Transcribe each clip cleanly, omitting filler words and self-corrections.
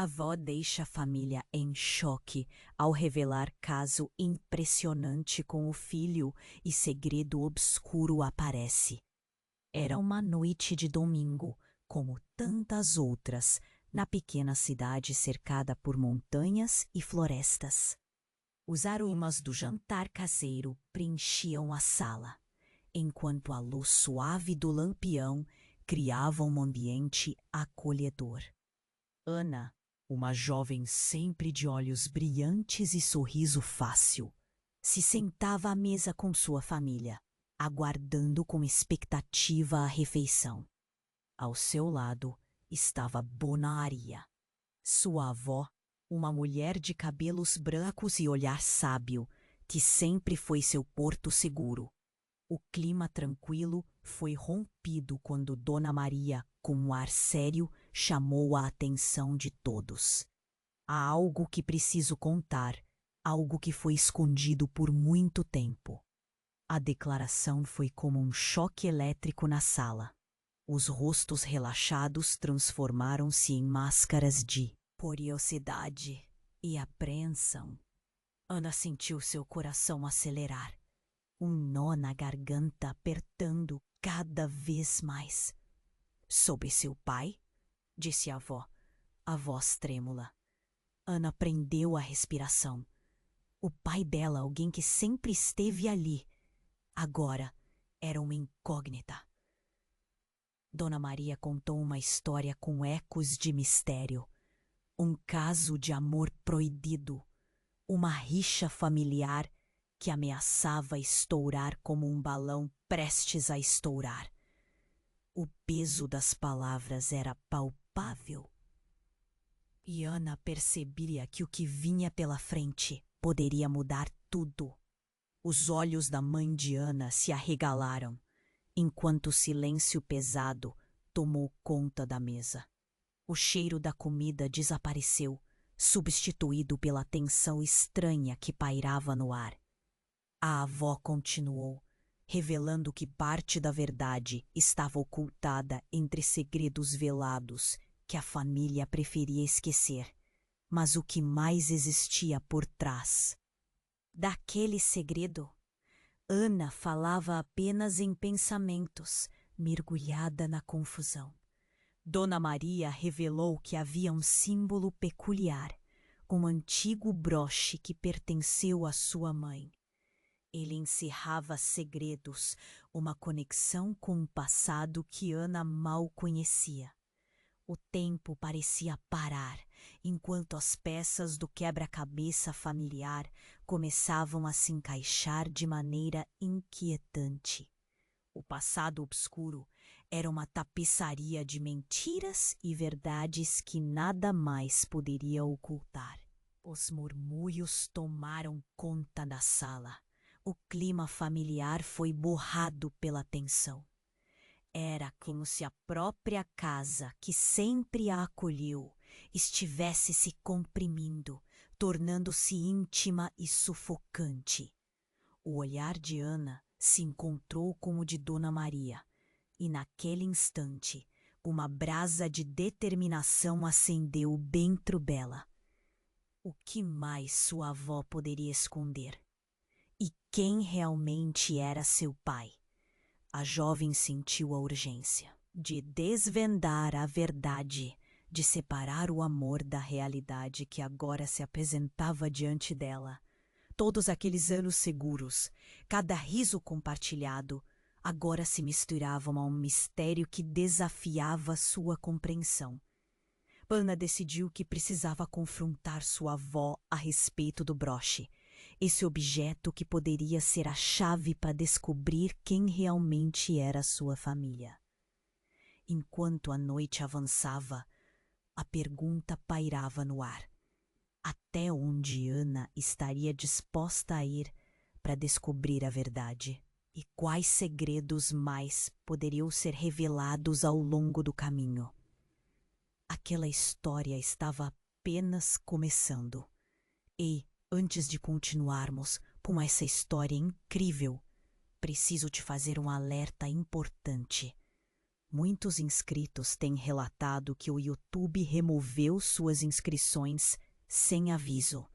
A avó deixa a família em choque ao revelar caso impressionante com o filho e segredo obscuro aparece. Era uma noite de domingo, como tantas outras, na pequena cidade cercada por montanhas e florestas. Os aromas do jantar caseiro preenchiam a sala, enquanto a luz suave do lampião criava um ambiente acolhedor. Ana, uma jovem sempre de olhos brilhantes e sorriso fácil, se sentava à mesa com sua família, aguardando com expectativa a refeição. Ao seu lado estava Dona Maria, sua avó, uma mulher de cabelos brancos e olhar sábio, que sempre foi seu porto seguro. O clima tranquilo foi rompido quando Dona Maria, com um ar sério, chamou a atenção de todos. Há algo que preciso contar, algo que foi escondido por muito tempo. A declaração foi como um choque elétrico na sala. Os rostos relaxados transformaram-se em máscaras de curiosidade e apreensão. Ana sentiu seu coração acelerar, um nó na garganta apertando cada vez mais. Sobre seu pai? Disse a avó, a voz trêmula. Ana prendeu a respiração. O pai dela, alguém que sempre esteve ali, agora era uma incógnita. Dona Maria contou uma história com ecos de mistério. Um caso de amor proibido, uma rixa familiar que ameaçava estourar como um balão prestes a estourar. O peso das palavras era palpável. E Ana percebia que o que vinha pela frente poderia mudar tudo. Os olhos da mãe de Ana se arregalaram, enquanto o silêncio pesado tomou conta da mesa. O cheiro da comida desapareceu, substituído pela tensão estranha que pairava no ar. A avó continuou, revelando que parte da verdade estava ocultada entre segredos velados que a família preferia esquecer, mas o que mais existia por trás. Daquele segredo, Ana falava apenas em pensamentos, mergulhada na confusão. Dona Maria revelou que havia um símbolo peculiar, um antigo broche que pertenceu à sua mãe. Ele encerrava segredos, uma conexão com um passado que Ana mal conhecia. O tempo parecia parar, enquanto as peças do quebra-cabeça familiar começavam a se encaixar de maneira inquietante. O passado obscuro era uma tapeçaria de mentiras e verdades que nada mais poderia ocultar. Os murmúrios tomaram conta da sala. O clima familiar foi borrado pela tensão. Era como se a própria casa, que sempre a acolheu, estivesse se comprimindo, tornando-se íntima e sufocante. O olhar de Ana se encontrou com o de Dona Maria, e naquele instante, uma brasa de determinação acendeu dentro dela. O que mais sua avó poderia esconder? E quem realmente era seu pai? A jovem sentiu a urgência de desvendar a verdade, de separar o amor da realidade que agora se apresentava diante dela. Todos aqueles anos seguros, cada riso compartilhado, agora se misturavam a um mistério que desafiava sua compreensão. Ana decidiu que precisava confrontar sua avó a respeito do broche, esse objeto que poderia ser a chave para descobrir quem realmente era sua família. Enquanto a noite avançava, a pergunta pairava no ar. Até onde Ana estaria disposta a ir para descobrir a verdade? E quais segredos mais poderiam ser revelados ao longo do caminho? Aquela história estava apenas começando. E, antes de continuarmos com essa história incrível, preciso te fazer um alerta importante. Muitos inscritos têm relatado que o YouTube removeu suas inscrições sem aviso.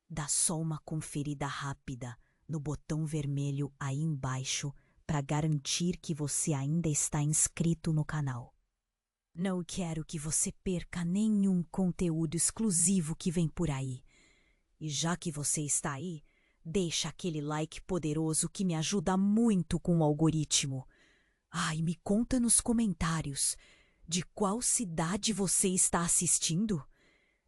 Dá só uma conferida rápida no botão vermelho aí embaixo para garantir que você ainda está inscrito no canal. Não quero que você perca nenhum conteúdo exclusivo que vem por aí. E já que você está aí, deixa aquele like poderoso que me ajuda muito com o algoritmo. E me conta nos comentários de qual cidade você está assistindo.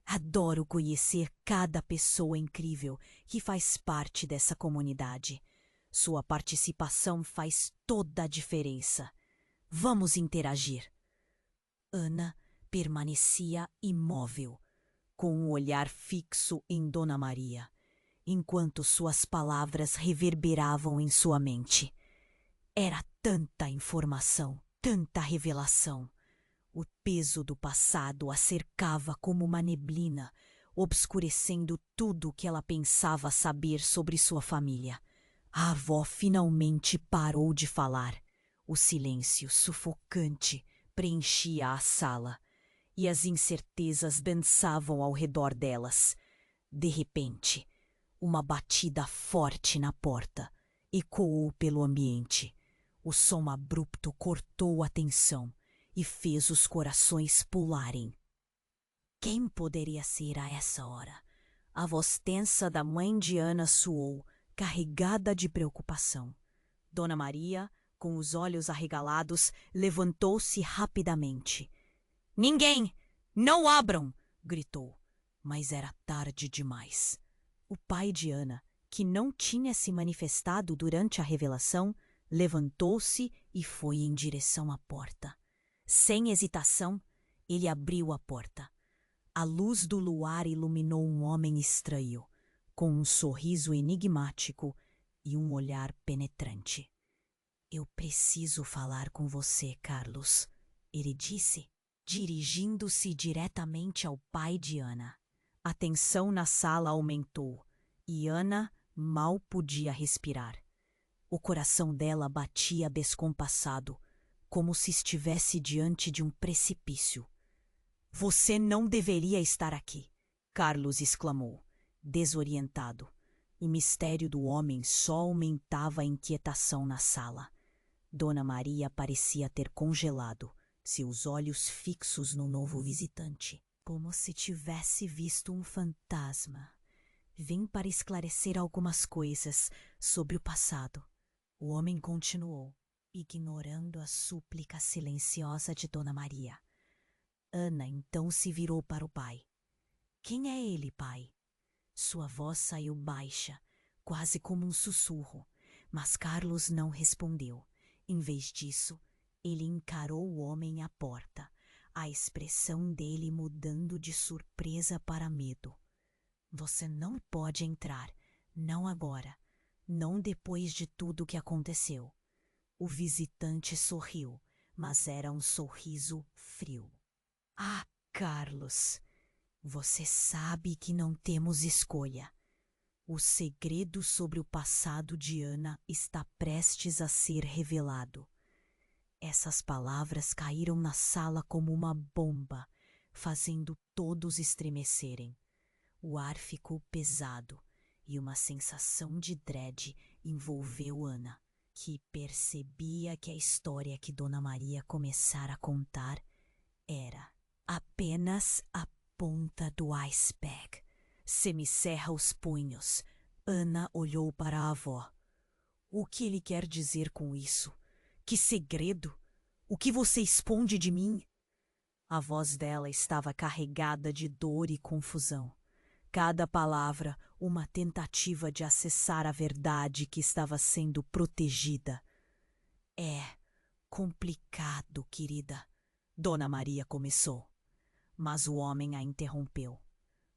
Adoro conhecer cada pessoa incrível que faz parte dessa comunidade. Sua participação faz toda a diferença. Vamos interagir. Ana permanecia imóvel, com um olhar fixo em Dona Maria, enquanto suas palavras reverberavam em sua mente. Era tanta informação, tanta revelação. O peso do passado a cercava como uma neblina, obscurecendo tudo o que ela pensava saber sobre sua família. A avó finalmente parou de falar. O silêncio sufocante preenchia a sala, e as incertezas dançavam ao redor delas. De repente, uma batida forte na porta ecoou pelo ambiente. O som abrupto cortou a tensão e fez os corações pularem. Quem poderia ser a essa hora? A voz tensa da mãe de Ana soou, carregada de preocupação. Dona Maria, com os olhos arregalados, levantou-se rapidamente. "Ninguém! Não abram!" gritou. Mas era tarde demais. O pai de Ana, que não tinha se manifestado durante a revelação, levantou-se e foi em direção à porta. Sem hesitação, ele abriu a porta. A luz do luar iluminou um homem estranho, com um sorriso enigmático e um olhar penetrante. "Eu preciso falar com você, Carlos", ele disse, dirigindo-se diretamente ao pai de Ana. A tensão na sala aumentou e Ana mal podia respirar. O coração dela batia descompassado, como se estivesse diante de um precipício. "Você não deveria estar aqui", Carlos exclamou, desorientado. O mistério do homem só aumentava a inquietação na sala. Dona Maria parecia ter congelado, seus olhos fixos no novo visitante, como se tivesse visto um fantasma. "Vim para esclarecer algumas coisas sobre o passado", o homem continuou, ignorando a súplica silenciosa de Dona Maria. Ana então se virou para o pai. "Quem é ele, pai?" Sua voz saiu baixa, quase como um sussurro, mas Carlos não respondeu. Em vez disso, ele encarou o homem à porta, a expressão dele mudando de surpresa para medo. "Você não pode entrar, não agora, não depois de tudo o que aconteceu." O visitante sorriu, mas era um sorriso frio. Carlos, você sabe que não temos escolha. O segredo sobre o passado de Ana está prestes a ser revelado." Essas palavras caíram na sala como uma bomba, fazendo todos estremecerem. O ar ficou pesado e uma sensação de dread envolveu Ana, que percebia que a história que Dona Maria começara a contar era apenas a ponta do iceberg. Semicerra os punhos. Ana olhou para a avó. "O que ele quer dizer com isso? Que segredo? O que você esconde de mim?" A voz dela estava carregada de dor e confusão. Cada palavra uma tentativa de acessar a verdade que estava sendo protegida. "É complicado, querida", Dona Maria começou, mas o homem a interrompeu.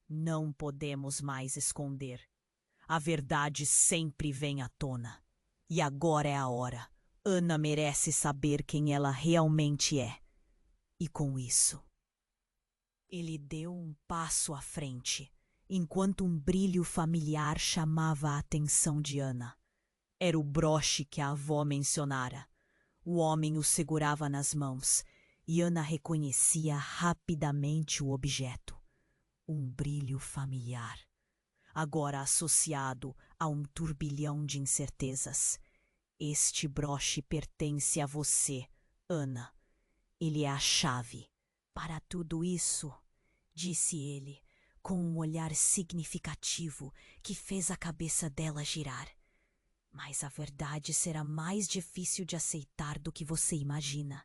"Não podemos mais esconder. A verdade sempre vem à tona. E agora é a hora. Ana merece saber quem ela realmente é." E com isso, ele deu um passo à frente, enquanto um brilho familiar chamava a atenção de Ana. Era o broche que a avó mencionara. O homem o segurava nas mãos e Ana reconhecia rapidamente o objeto. Um brilho familiar, agora associado a um turbilhão de incertezas. Este broche pertence a você, Ana. Ele é a chave para tudo isso, disse ele, com um olhar significativo que fez a cabeça dela girar. Mas a verdade será mais difícil de aceitar do que você imagina.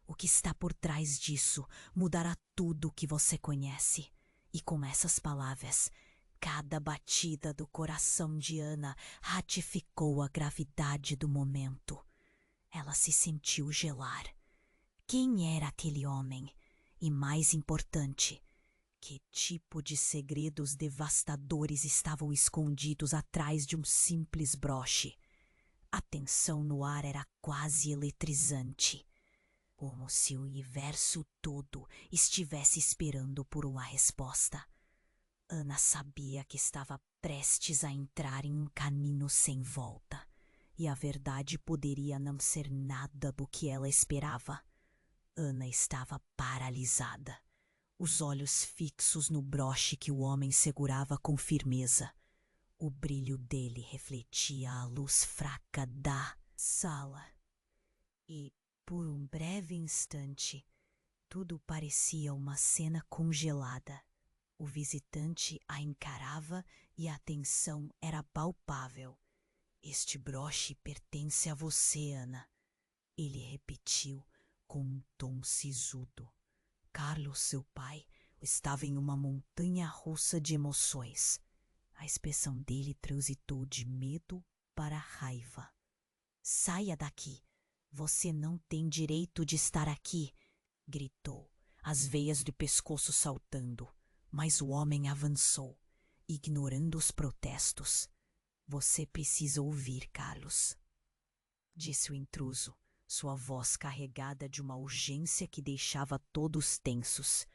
O que está por trás disso mudará tudo o que você conhece. E com essas palavras, cada batida do coração de Ana ratificou a gravidade do momento. Ela se sentiu gelar. Quem era aquele homem? E mais importante, que tipo de segredos devastadores estavam escondidos atrás de um simples broche? A tensão no ar era quase eletrizante, como se o universo todo estivesse esperando por uma resposta. Ana sabia que estava prestes a entrar em um caminho sem volta, e a verdade poderia não ser nada do que ela esperava. Ana estava paralisada, os olhos fixos no broche que o homem segurava com firmeza. O brilho dele refletia a luz fraca da sala. E, por um breve instante, tudo parecia uma cena congelada. O visitante a encarava e a tensão era palpável. Este broche pertence a você, Ana. Ele repetiu com um tom sisudo. Carlos, seu pai, estava em uma montanha-russa de emoções. A expressão dele transitou de medo para raiva. Saia daqui! Você não tem direito de estar aqui! Gritou, as veias do pescoço saltando. Mas o homem avançou, ignorando os protestos. Você precisa ouvir, Carlos, disse o intruso, sua voz carregada de uma urgência que deixava todos tensos.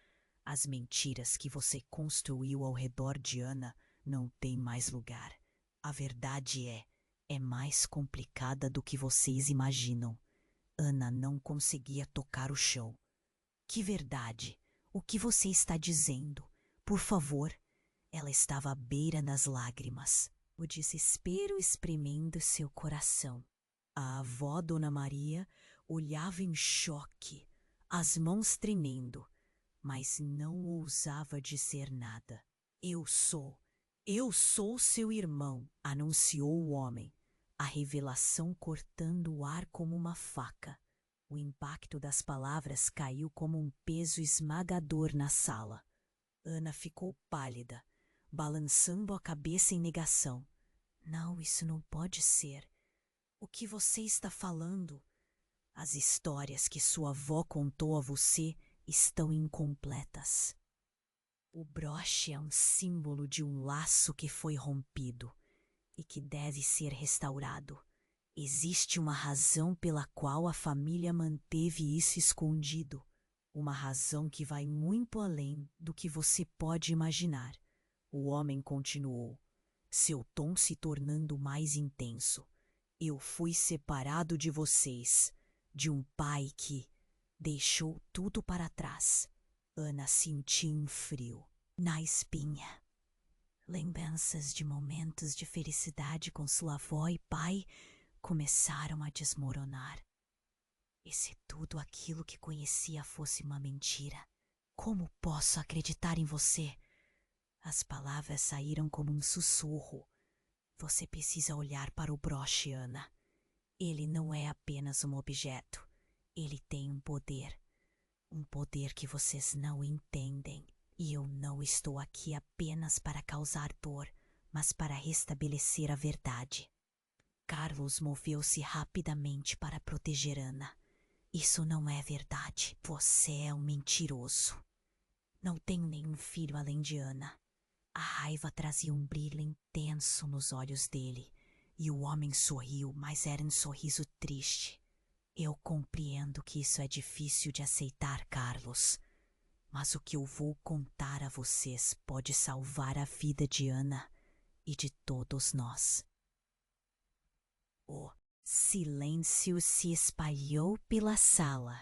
As mentiras que você construiu ao redor de Ana não têm mais lugar. A verdade é mais complicada do que vocês imaginam. Ana não conseguia tocar o chão. Que verdade? O que você está dizendo? Por favor. Ela estava à beira das lágrimas, o desespero espremendo seu coração. A avó Dona Maria olhava em choque, as mãos tremendo, mas não ousava dizer nada. Eu sou seu irmão, anunciou o homem, a revelação cortando o ar como uma faca. O impacto das palavras caiu como um peso esmagador na sala. Ana ficou pálida, balançando a cabeça em negação. Não, isso não pode ser. O que você está falando? As histórias que sua avó contou a você estão incompletas. O broche é um símbolo de um laço que foi rompido e que deve ser restaurado. Existe uma razão pela qual a família manteve isso escondido. Uma razão que vai muito além do que você pode imaginar. O homem continuou, seu tom se tornando mais intenso. Eu fui separado de vocês, de um pai que deixou tudo para trás. Ana sentiu um frio na espinha. Lembranças de momentos de felicidade com sua avó e pai começaram a desmoronar. E se tudo aquilo que conhecia fosse uma mentira? Como posso acreditar em você? As palavras saíram como um sussurro. Você precisa olhar para o broche, Ana. Ele não é apenas um objeto. Ele tem um poder. Um poder que vocês não entendem. E eu não estou aqui apenas para causar dor, mas para restabelecer a verdade. Carlos moveu-se rapidamente para proteger Ana. Isso não é verdade. Você é um mentiroso. Não tenho nenhum filho além de Ana. A raiva trazia um brilho intenso nos olhos dele, e o homem sorriu, mas era um sorriso triste. Eu compreendo que isso é difícil de aceitar, Carlos, mas o que eu vou contar a vocês pode salvar a vida de Ana e de todos nós. O Silêncio se espalhou pela sala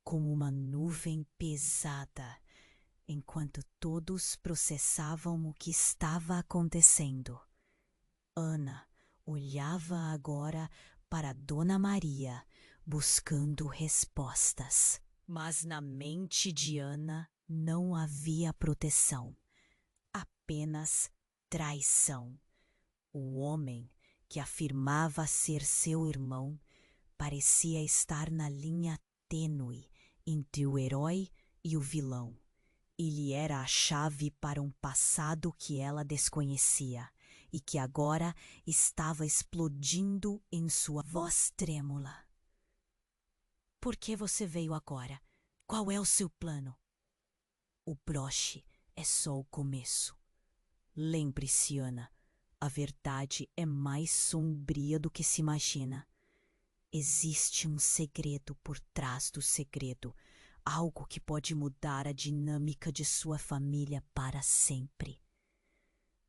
como uma nuvem pesada, enquanto todos processavam o que estava acontecendo. Ana olhava agora para Dona Maria, buscando respostas. Mas na mente de Ana não havia proteção, apenas traição. O homem, que afirmava ser seu irmão, parecia estar na linha tênue entre o herói e o vilão. Ele era a chave para um passado que ela desconhecia e que agora estava explodindo em sua voz trêmula. Por que você veio agora? Qual é o seu plano? O broche é só o começo. Lembre-se, Ana, a verdade é mais sombria do que se imagina. Existe um segredo por trás do segredo, algo que pode mudar a dinâmica de sua família para sempre.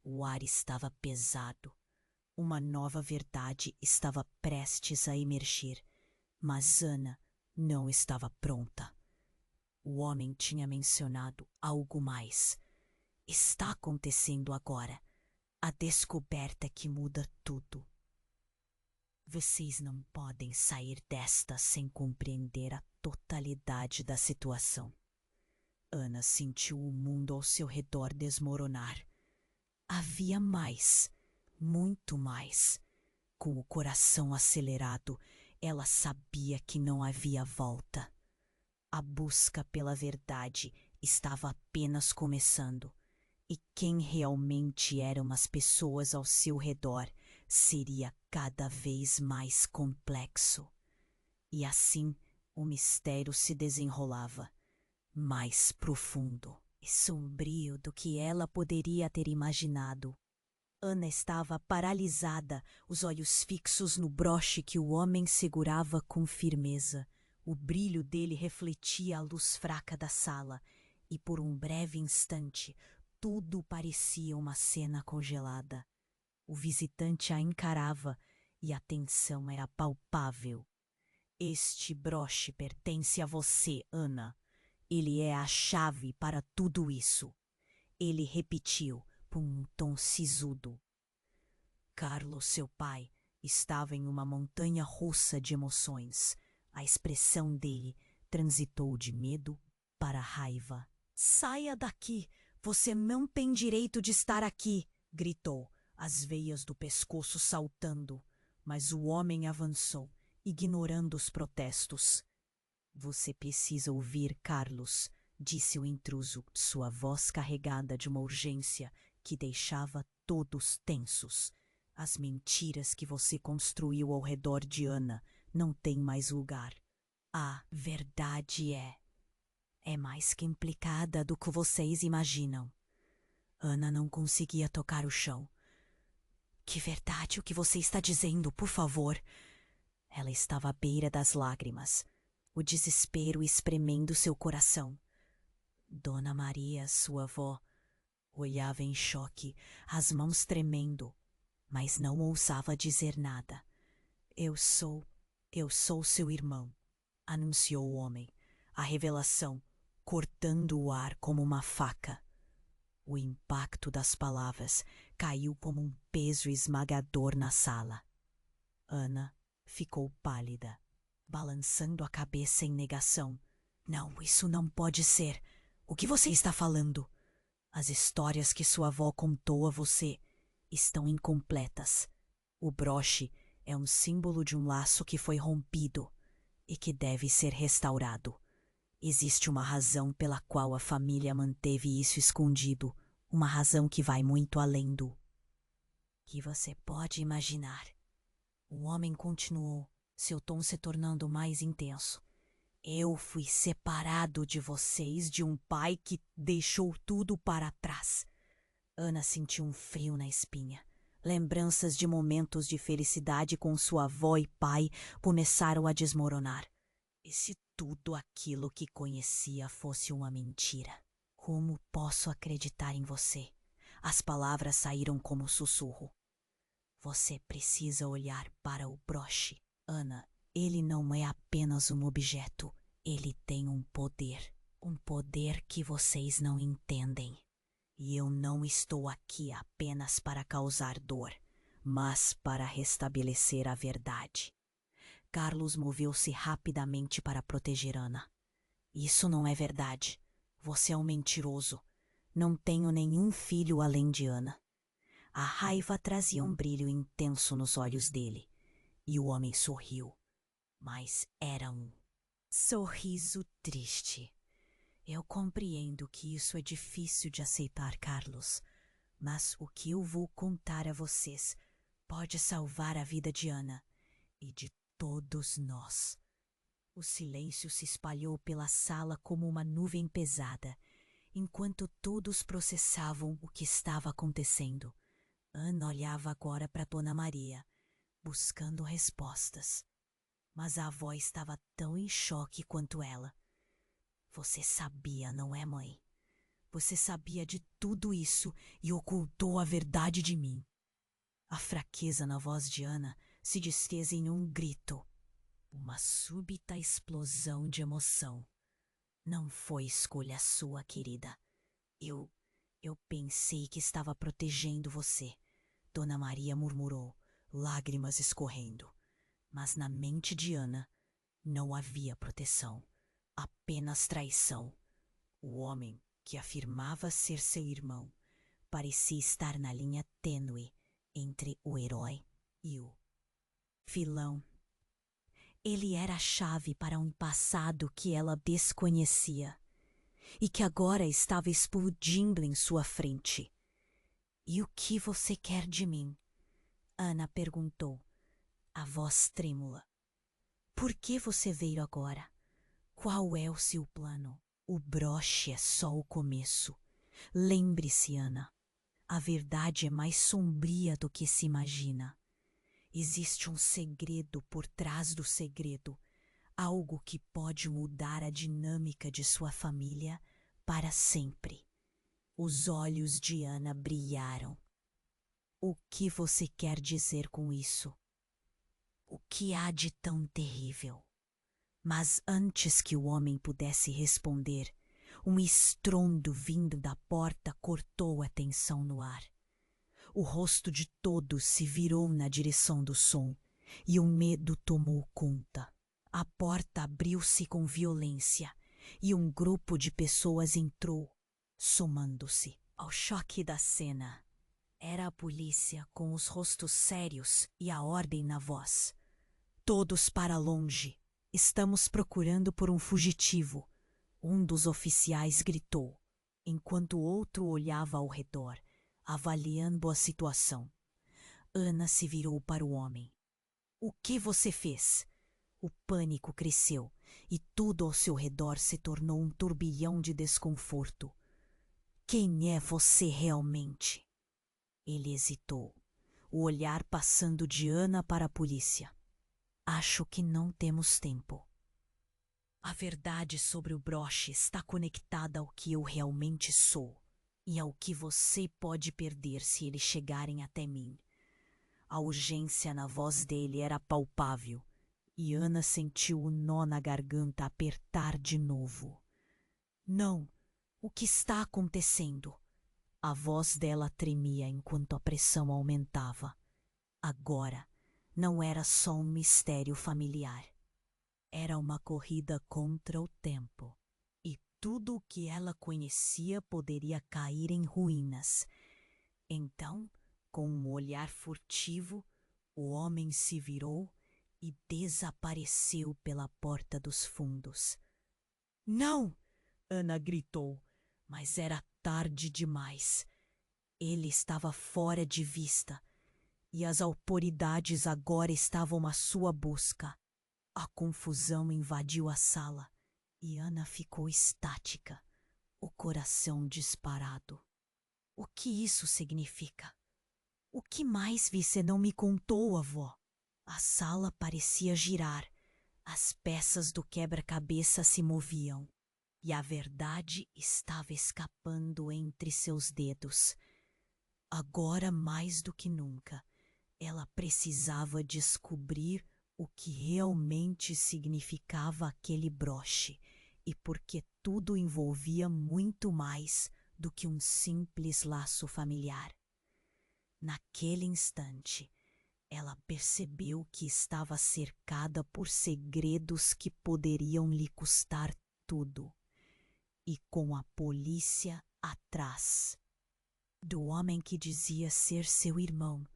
O ar estava pesado. Uma nova verdade estava prestes a emergir, mas Ana não estava pronta. O homem tinha mencionado algo mais. Está acontecendo agora. A descoberta que muda tudo. Vocês não podem sair desta sem compreender a totalidade da situação. Ana sentiu o mundo ao seu redor desmoronar. Havia mais, muito mais. Com o coração acelerado, ela sabia que não havia volta. A busca pela verdade estava apenas começando. E quem realmente eram as pessoas ao seu redor seria cada vez mais complexo. E assim o mistério se desenrolava, mais profundo e sombrio do que ela poderia ter imaginado. Ana estava paralisada, os olhos fixos no broche que o homem segurava com firmeza. O brilho dele refletia a luz fraca da sala, e por um breve instante tudo parecia uma cena congelada. O visitante a encarava e a tensão era palpável. Este broche pertence a você, Ana. Ele é a chave para tudo isso. Ele repetiu com um tom sisudo. Carlos, seu pai, estava em uma montanha russa de emoções. A expressão dele transitou de medo para raiva. Saia daqui! Você não tem direito de estar aqui! Gritou, as veias do pescoço saltando. Mas o homem avançou, ignorando os protestos. Você precisa ouvir, Carlos, disse o intruso, sua voz carregada de uma urgência que deixava todos tensos. As mentiras que você construiu ao redor de Ana não têm mais lugar. A verdade é mais complicada do que vocês imaginam. Ana não conseguia tocar o chão. Que verdade o que você está dizendo, por favor? Ela estava à beira das lágrimas, o desespero espremendo seu coração. Dona Maria, sua avó, olhava em choque, as mãos tremendo, mas não ousava dizer nada. Eu sou seu irmão, anunciou o homem, a revelação cortando o ar como uma faca. O impacto das palavras caiu como um peso esmagador na sala. Ana ficou pálida, balançando a cabeça em negação. Não, isso não pode ser. O que você está falando? As histórias que sua avó contou a você estão incompletas. O broche é um símbolo de um laço que foi rompido e que deve ser restaurado. Existe uma razão pela qual a família manteve isso escondido, uma razão que vai muito além do que você pode imaginar. O homem continuou, seu tom se tornando mais intenso. Eu fui separado de vocês de um pai que deixou tudo para trás. Ana sentiu um frio na espinha. Lembranças de momentos de felicidade com sua avó e pai começaram a desmoronar. E se tudo aquilo que conhecia fosse uma mentira? Como posso acreditar em você? As palavras saíram como sussurro. Você precisa olhar para o broche. Ana, ele não é apenas um objeto. Ele tem um poder. Um poder que vocês não entendem. E eu não estou aqui apenas para causar dor, mas para restabelecer a verdade. Carlos moveu-se rapidamente para proteger Ana. Isso não é verdade. Você é um mentiroso. Não tenho nenhum filho além de Ana. A raiva trazia um brilho intenso nos olhos dele. E o homem sorriu. Mas era um sorriso triste. Eu compreendo que isso é difícil de aceitar, Carlos. Mas o que eu vou contar a vocês pode salvar a vida de Ana e de todos nós. O silêncio se espalhou pela sala como uma nuvem pesada, enquanto todos processavam o que estava acontecendo. Ana olhava agora para Dona Maria, buscando respostas. Mas a avó estava tão em choque quanto ela. Você sabia, não é, mãe? Você sabia de tudo isso e ocultou a verdade de mim. A fraqueza na voz de Ana se desfez em um grito. Uma súbita explosão de emoção. Não foi escolha sua, querida. Eu pensei que estava protegendo você. Dona Maria murmurou, lágrimas escorrendo. Mas na mente de Ana não havia proteção, apenas traição. O homem, que afirmava ser seu irmão, parecia estar na linha tênue entre o herói e o vilão. Ele era a chave para um passado que ela desconhecia e que agora estava explodindo em sua frente. E o que você quer de mim? Ana perguntou, a voz trêmula. Por que você veio agora? Qual é o seu plano? O broche é só o começo. Lembre-se, Ana, a verdade é mais sombria do que se imagina. Existe um segredo por trás do segredo, algo que pode mudar a dinâmica de sua família para sempre. Os olhos de Ana brilharam. O que você quer dizer com isso? O que há de tão terrível? Mas antes que o homem pudesse responder, um estrondo vindo da porta cortou a tensão no ar. O rosto de todos se virou na direção do som e o medo tomou conta. A porta abriu-se com violência e um grupo de pessoas entrou, somando-se ao choque da cena. Era a polícia com os rostos sérios e a ordem na voz. Todos para longe. Estamos procurando por um fugitivo. Um dos oficiais gritou, enquanto o outro olhava ao redor, avaliando a situação. Ana se virou para o homem. O que você fez? O pânico cresceu e tudo ao seu redor se tornou um turbilhão de desconforto. Quem é você realmente? Ele hesitou, o olhar passando de Ana para a polícia. Acho que não temos tempo. A verdade sobre o broche está conectada ao que eu realmente sou e ao que você pode perder se eles chegarem até mim. A urgência na voz dele era palpável e Ana sentiu o nó na garganta apertar de novo. Não, o que está acontecendo? A voz dela tremia enquanto a pressão aumentava. Agora, não era só um mistério familiar. Era uma corrida contra o tempo. E tudo o que ela conhecia poderia cair em ruínas. Então, com um olhar furtivo, o homem se virou e desapareceu pela porta dos fundos. Não! Ana gritou, mas era tarde demais. Ele estava fora de vista e as autoridades agora estavam à sua busca. A confusão invadiu a sala e Ana ficou estática, o coração disparado. O que isso significa? O que mais você não me contou, avó? A sala parecia girar, as peças do quebra-cabeça se moviam e a verdade estava escapando entre seus dedos. Agora, mais do que nunca, ela precisava descobrir o que realmente significava aquele broche e porque tudo envolvia muito mais do que um simples laço familiar. Naquele instante, ela percebeu que estava cercada por segredos que poderiam lhe custar tudo, e com a polícia atrás do homem que dizia ser seu irmão,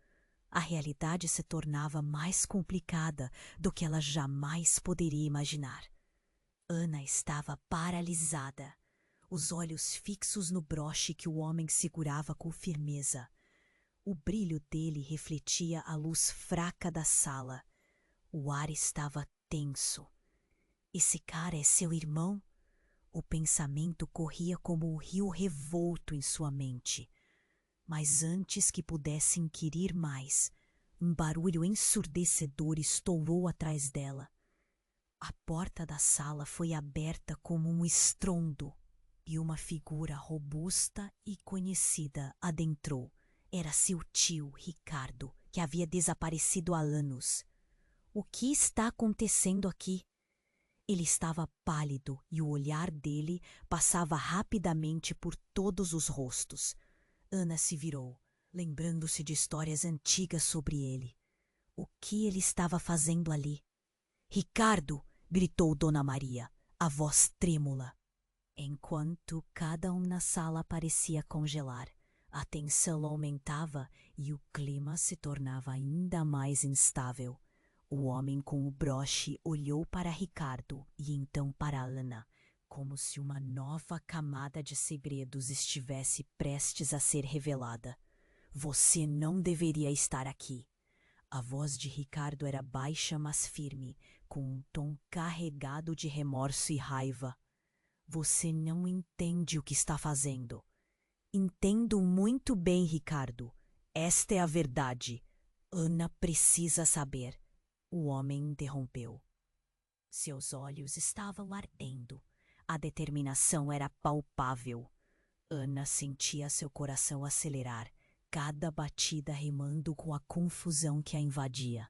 a realidade se tornava mais complicada do que ela jamais poderia imaginar. Ana estava paralisada, os olhos fixos no broche que o homem segurava com firmeza. O brilho dele refletia a luz fraca da sala. O ar estava tenso. Esse cara é seu irmão? O pensamento corria como um rio revolto em sua mente. Mas antes que pudesse inquirir mais, um barulho ensurdecedor estourou atrás dela. A porta da sala foi aberta como um estrondo e uma figura robusta e conhecida adentrou. Era seu tio, Ricardo, que havia desaparecido há anos. O que está acontecendo aqui? Ele estava pálido e o olhar dele passava rapidamente por todos os rostos. Ana se virou, lembrando-se de histórias antigas sobre ele. O que ele estava fazendo ali? Ricardo! Gritou Dona Maria, a voz trêmula. Enquanto cada um na sala parecia congelar, a tensão aumentava e o clima se tornava ainda mais instável. O homem com o broche olhou para Ricardo e então para Ana, como se uma nova camada de segredos estivesse prestes a ser revelada. Você não deveria estar aqui. A voz de Ricardo era baixa, mas firme, com um tom carregado de remorso e raiva. Você não entende o que está fazendo. Entendo muito bem, Ricardo. Esta é a verdade. Ana precisa saber. O homem interrompeu. Seus olhos estavam ardendo. A determinação era palpável. Ana sentia seu coração acelerar, cada batida rimando com a confusão que a invadia.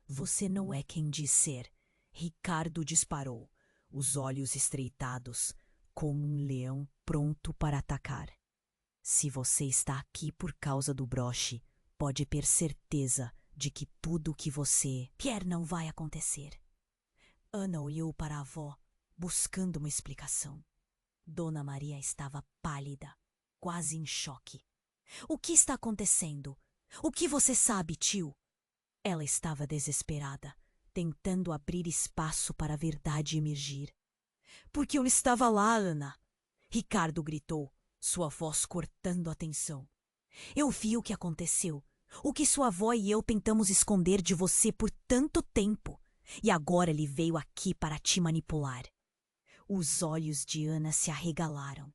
Você não é quem diz ser. Ricardo disparou, os olhos estreitados, como um leão pronto para atacar. Se você está aqui por causa do broche, pode ter certeza de que tudo o que você quer não vai acontecer. Ana olhou para a avó, buscando uma explicação. Dona Maria estava pálida, quase em choque. O que está acontecendo? O que você sabe, tio? Ela estava desesperada, tentando abrir espaço para a verdade emergir. Porque eu estava lá, Ana! Ricardo gritou, sua voz cortando a tensão. Eu vi o que aconteceu, o que sua avó e eu tentamos esconder de você por tanto tempo, e agora ele veio aqui para te manipular. Os olhos de Ana se arregalaram.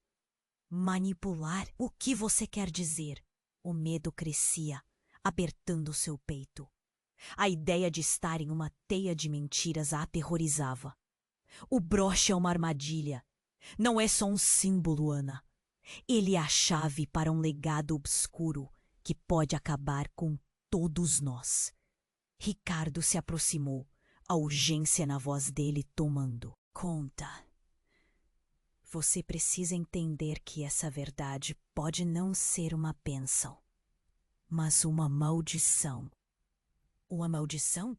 Manipular? O que você quer dizer? O medo crescia, apertando seu peito. A ideia de estar em uma teia de mentiras a aterrorizava. O broche é uma armadilha. Não é só um símbolo, Ana. Ele é a chave para um legado obscuro que pode acabar com todos nós. Ricardo se aproximou, a urgência na voz dele tomando conta. Você precisa entender que essa verdade pode não ser uma bênção, mas uma maldição. Uma maldição?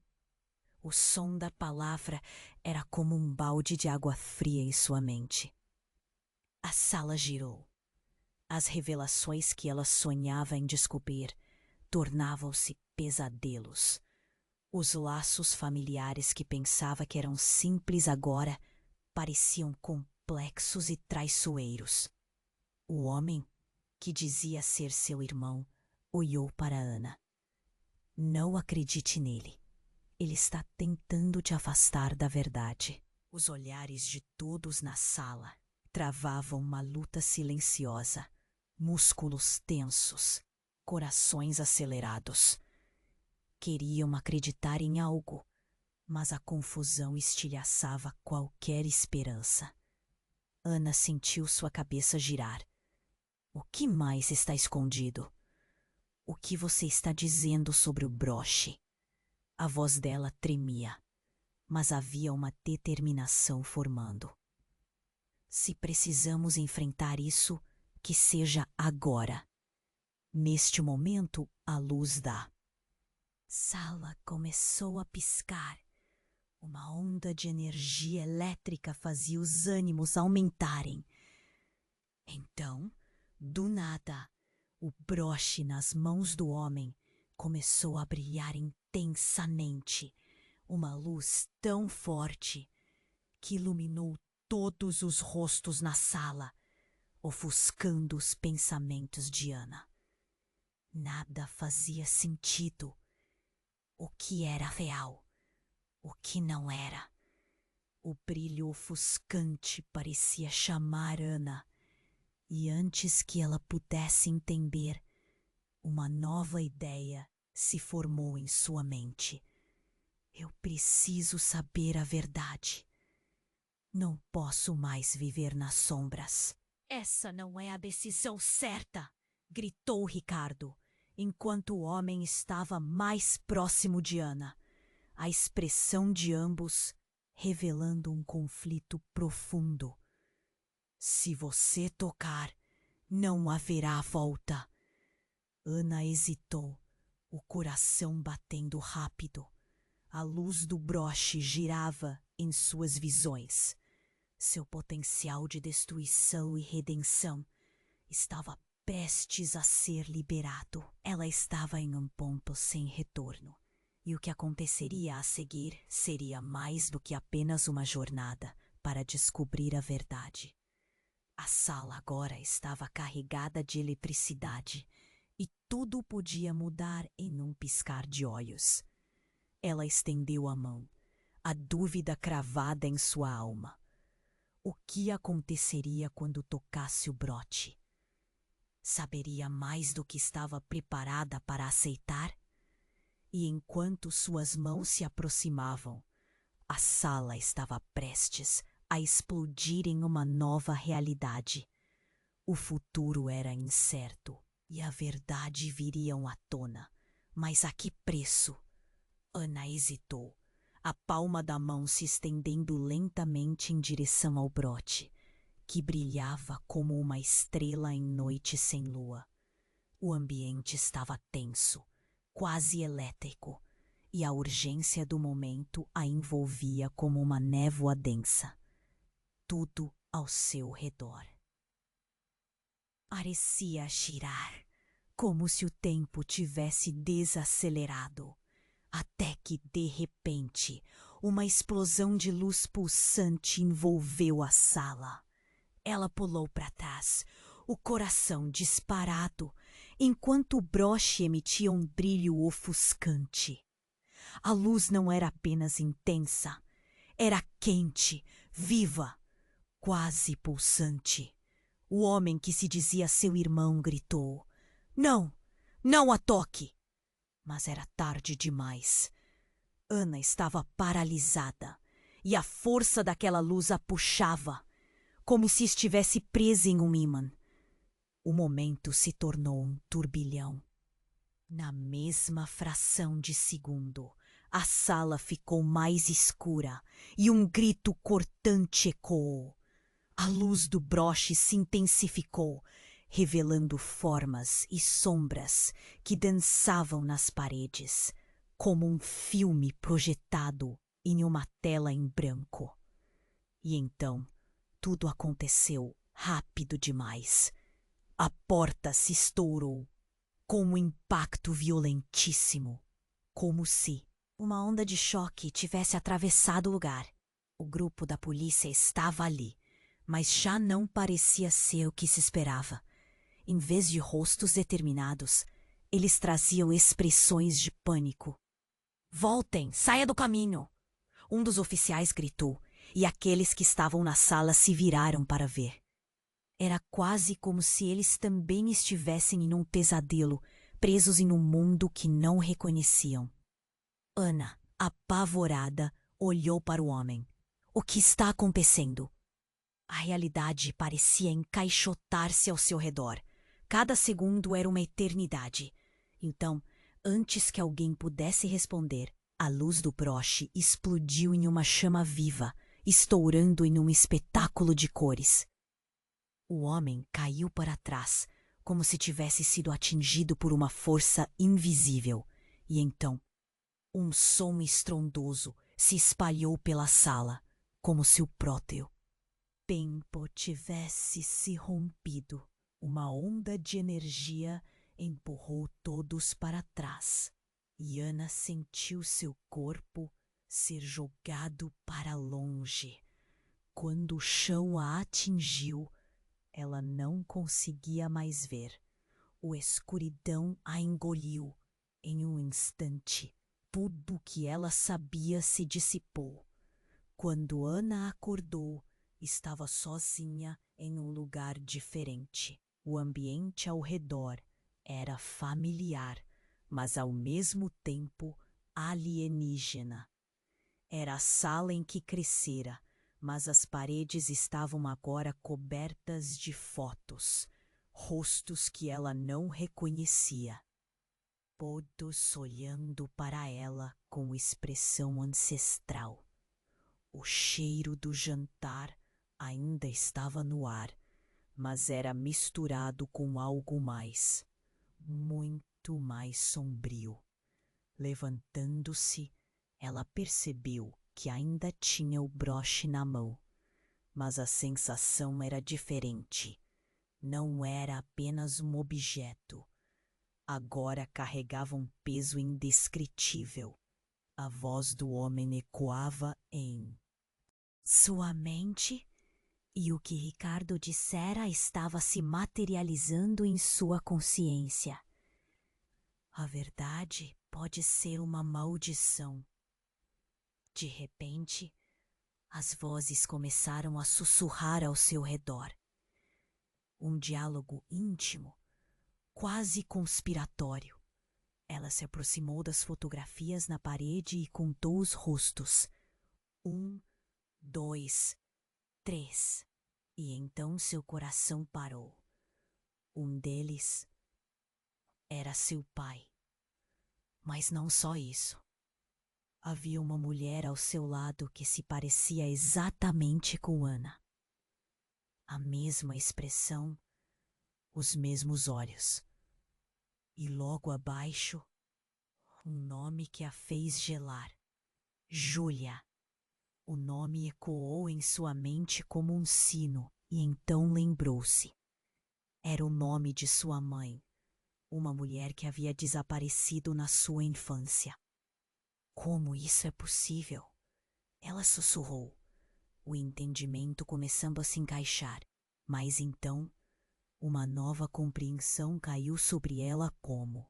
O som da palavra era como um balde de água fria em sua mente. A sala girou. As revelações que ela sonhava em descobrir tornavam-se pesadelos. Os laços familiares que pensava que eram simples agora pareciam complexos e traiçoeiros. O homem, que dizia ser seu irmão, olhou para Ana. Não acredite nele. Ele está tentando te afastar da verdade. Os olhares de todos na sala travavam uma luta silenciosa. Músculos tensos, corações acelerados. Queriam acreditar em algo, mas a confusão estilhaçava qualquer esperança. Ana sentiu sua cabeça girar. O que mais está escondido? O que você está dizendo sobre o broche? A voz dela tremia, mas havia uma determinação formando. Se precisamos enfrentar isso, que seja agora. Neste momento, a luz da sala começou a piscar. Uma onda de energia elétrica fazia os ânimos aumentarem. Então, do nada, o broche nas mãos do homem começou a brilhar intensamente. Uma luz tão forte que iluminou todos os rostos na sala, ofuscando os pensamentos de Ana. Nada fazia sentido. O que era real? O que não era? O brilho ofuscante parecia chamar Ana, e antes que ela pudesse entender, uma nova ideia se formou em sua mente. Eu preciso saber a verdade. Não posso mais viver nas sombras. Essa não é a decisão certa, gritou Ricardo, enquanto o homem estava mais próximo de Ana. A expressão de ambos revelando um conflito profundo. Se você tocar, não haverá volta. Ana hesitou, o coração batendo rápido. A luz do broche girava em suas visões. Seu potencial de destruição e redenção estava prestes a ser liberado. Ela estava em um ponto sem retorno. E o que aconteceria a seguir seria mais do que apenas uma jornada para descobrir a verdade. A sala agora estava carregada de eletricidade e tudo podia mudar em um piscar de olhos. Ela estendeu a mão, a dúvida cravada em sua alma. O que aconteceria quando tocasse o broche? Saberia mais do que estava preparada para aceitar? E enquanto suas mãos se aproximavam, a sala estava prestes a explodir em uma nova realidade. O futuro era incerto e a verdade viriam à tona. Mas a que preço? Ana hesitou, a palma da mão se estendendo lentamente em direção ao broche, que brilhava como uma estrela em noite sem lua. O ambiente estava tenso, quase elétrico, e a urgência do momento a envolvia como uma névoa densa. Tudo ao seu redor parecia girar, como se o tempo tivesse desacelerado, até que, de repente, uma explosão de luz pulsante envolveu a sala. Ela pulou para trás, o coração disparado, enquanto o broche emitia um brilho ofuscante. A luz não era apenas intensa, era quente, viva, quase pulsante. O homem que se dizia seu irmão gritou: "Não! Não a toque!" Mas era tarde demais. Ana estava paralisada e a força daquela luz a puxava, como se estivesse presa em um ímã. O momento se tornou um turbilhão. Na mesma fração de segundo, a sala ficou mais escura e um grito cortante ecoou. A luz do broche se intensificou, revelando formas e sombras que dançavam nas paredes, como um filme projetado em uma tela em branco. E então, tudo aconteceu rápido demais. A porta se estourou, com um impacto violentíssimo, como se uma onda de choque tivesse atravessado o lugar. O grupo da polícia estava ali, mas já não parecia ser o que se esperava. Em vez de rostos determinados, eles traziam expressões de pânico. "Voltem! Saia do caminho!" Um dos oficiais gritou, e aqueles que estavam na sala se viraram para ver. Era quase como se eles também estivessem em um pesadelo, presos em um mundo que não reconheciam. Ana, apavorada, olhou para o homem. O que está acontecendo? A realidade parecia encaixotar-se ao seu redor. Cada segundo era uma eternidade. Então, antes que alguém pudesse responder, A luz do broche explodiu em uma chama viva, estourando em um espetáculo de cores. O homem caiu para trás, como se tivesse sido atingido por uma força invisível, e então um som estrondoso se espalhou pela sala, como se o próprio tempo tivesse se rompido. Uma onda de energia empurrou todos para trás, e Ana sentiu seu corpo ser jogado para longe. Quando o chão a atingiu, ela não conseguia mais ver. A escuridão a engoliu. Em um instante, tudo o que ela sabia se dissipou. Quando Ana acordou, estava sozinha em um lugar diferente. O ambiente ao redor era familiar, mas ao mesmo tempo alienígena. Era a sala em que crescera, mas as paredes estavam agora cobertas de fotos, rostos que ela não reconhecia. Todos olhando para ela com expressão ancestral. O cheiro do jantar ainda estava no ar, mas era misturado com algo mais, muito mais sombrio. Levantando-se, ela percebeu que ainda tinha o broche na mão, mas a sensação era diferente. Não era apenas um objeto. Agora carregava um peso indescritível. A voz do homem ecoava em sua mente, e o que Ricardo dissera estava se materializando em sua consciência. A verdade pode ser uma maldição. De repente, as vozes começaram a sussurrar ao seu redor. Um diálogo íntimo, quase conspiratório. Ela se aproximou das fotografias na parede e contou os rostos. 1, 2, 3. E então seu coração parou. Um deles era seu pai. Mas não só isso. Havia uma mulher ao seu lado que se parecia exatamente com Ana. A mesma expressão, os mesmos olhos. E logo abaixo, um nome que a fez gelar. Júlia. O nome ecoou em sua mente como um sino, e então lembrou-se. Era o nome de sua mãe, uma mulher que havia desaparecido na sua infância. Como isso é possível? Ela sussurrou, o entendimento começando a se encaixar. Mas então, uma nova compreensão caiu sobre ela como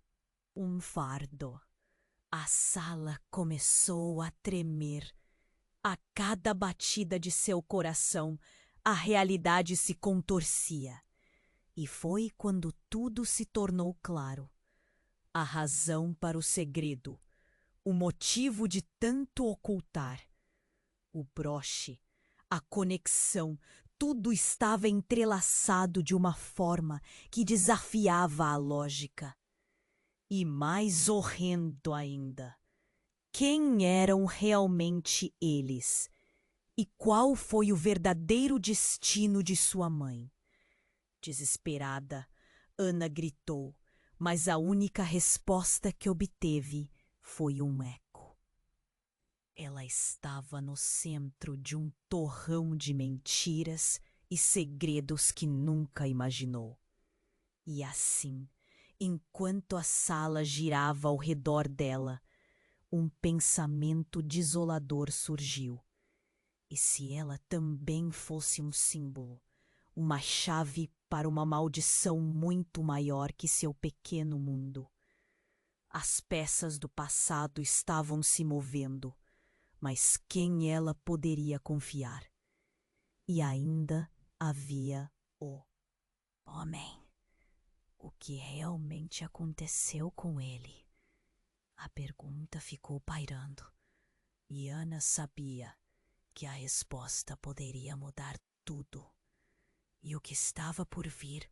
um fardo. A sala começou a tremer. A cada batida de seu coração, a realidade se contorcia. E foi quando tudo se tornou claro. A razão para o segredo, o motivo de tanto ocultar. O broche, a conexão, tudo estava entrelaçado de uma forma que desafiava a lógica. E mais horrendo ainda, quem eram realmente eles? E qual foi o verdadeiro destino de sua mãe? Desesperada, Ana gritou, mas a única resposta que obteve foi um eco. Ela estava no centro de um torrão de mentiras e segredos que nunca imaginou. E assim, enquanto a sala girava ao redor dela, um pensamento desolador surgiu. E se ela também fosse um símbolo, uma chave para uma maldição muito maior que seu pequeno mundo? As peças do passado estavam se movendo, mas quem ela poderia confiar? E ainda havia o homem. O que realmente aconteceu com ele? A pergunta ficou pairando, e Ana sabia que a resposta poderia mudar tudo. E o que estava por vir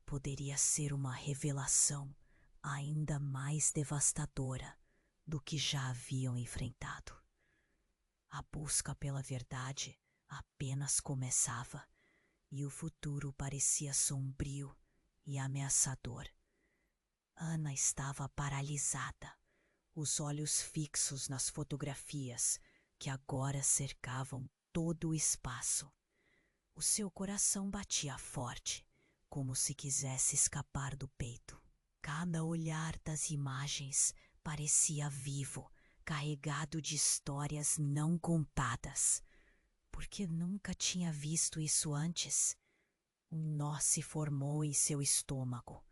poderia ser uma revelação ainda mais devastadora do que já haviam enfrentado. A busca pela verdade apenas começava e o futuro parecia sombrio e ameaçador. Ana estava paralisada, os olhos fixos nas fotografias que agora cercavam todo o espaço. O seu coração batia forte, como se quisesse escapar do peito. Cada olhar das imagens parecia vivo, carregado de histórias não contadas. Porque nunca tinha visto isso antes. Um nó se formou em seu estômago,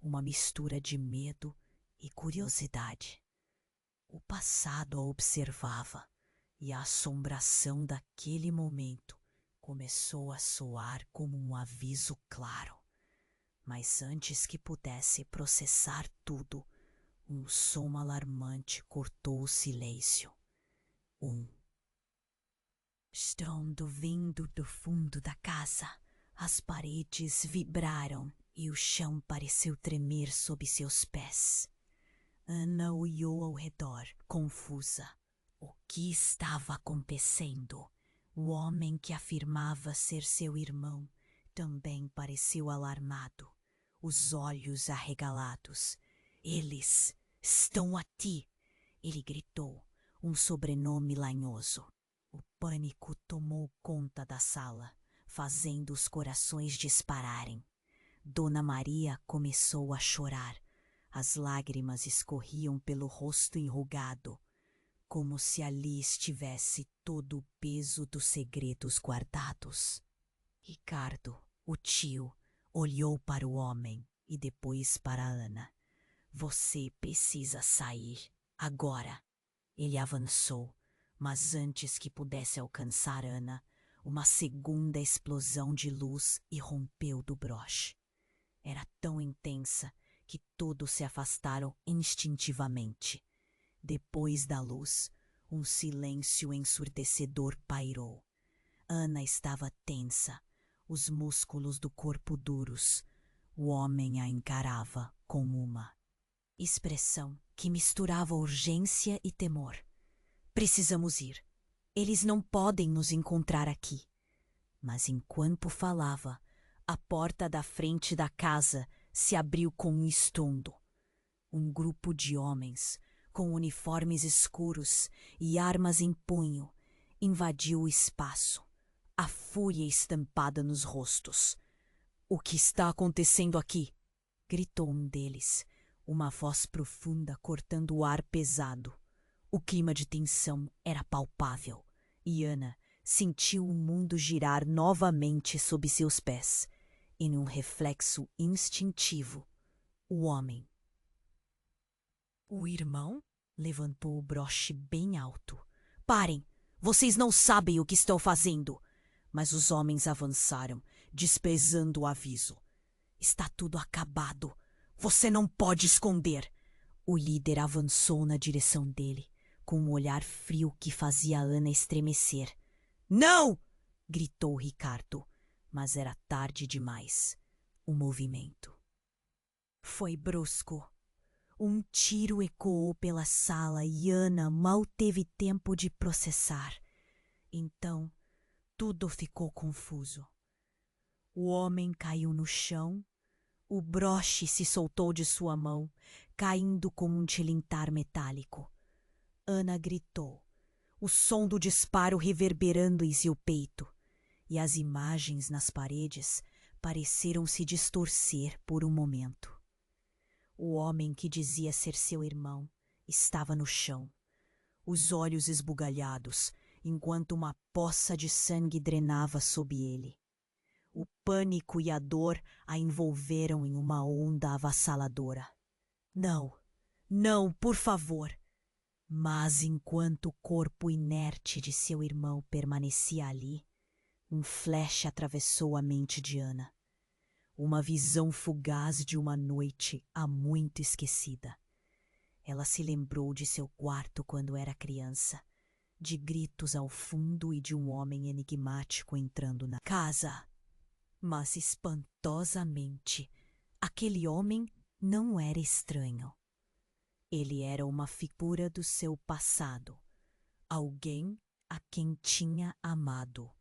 uma mistura de medo e curiosidade. O passado a observava e a assombração daquele momento começou a soar como um aviso claro. Mas antes que pudesse processar tudo, um som alarmante cortou o silêncio. Um estrondo vindo do fundo da casa. As paredes vibraram e o chão pareceu tremer sob seus pés. Ana olhou ao redor, confusa. O que estava acontecendo? O homem que afirmava ser seu irmão também pareceu alarmado, os olhos arregalados. Eles estão aqui! Ele gritou, um sobrenome lanhoso. O pânico tomou conta da sala, fazendo os corações dispararem. Dona Maria começou a chorar. As lágrimas escorriam pelo rosto enrugado, como se ali estivesse todo o peso dos segredos guardados. Ricardo, o tio, olhou para o homem e depois para Ana. Você precisa sair, agora. Ele avançou, mas antes que pudesse alcançar Ana, uma segunda explosão de luz irrompeu do broche. Era tão intensa que todos se afastaram instintivamente. Depois da luz, um silêncio ensurdecedor pairou. Ana estava tensa, os músculos do corpo duros. O homem a encarava com uma expressão que misturava urgência e temor. Precisamos ir. Eles não podem nos encontrar aqui. Mas enquanto falava, a porta da frente da casa se abriu com um estrondo. Um grupo de homens, com uniformes escuros e armas em punho, invadiu o espaço, a fúria estampada nos rostos. O que está acontecendo aqui? Gritou um deles, uma voz profunda cortando o ar pesado. O clima de tensão era palpável, e Ana sentiu o mundo girar novamente sob seus pés. E num reflexo instintivo, o homem. O irmão levantou o broche bem alto. Parem! Vocês não sabem o que estão fazendo! Mas os homens avançaram, desprezando o aviso. Está tudo acabado. Você não pode esconder! O líder avançou na direção dele, com um olhar frio que fazia Ana estremecer. Não! Gritou Ricardo, mas era tarde demais. O movimento foi brusco. Um tiro ecoou pela sala e Ana mal teve tempo de processar. Então, tudo ficou confuso. O homem caiu no chão, o broche se soltou de sua mão, caindo como um tilintar metálico. Ana gritou, o som do disparo reverberando em seu peito, e as imagens nas paredes pareceram se distorcer por um momento. O homem que dizia ser seu irmão estava no chão, os olhos esbugalhados, enquanto uma poça de sangue drenava sob ele. O pânico e a dor a envolveram em uma onda avassaladora. Não, não, por favor! Mas enquanto o corpo inerte de seu irmão permanecia ali, um flash atravessou a mente de Ana. Uma visão fugaz de uma noite há muito esquecida. Ela se lembrou de seu quarto quando era criança, de gritos ao fundo e de um homem enigmático entrando na casa. Mas espantosamente, aquele homem não era estranho. Ele era uma figura do seu passado, alguém a quem tinha amado.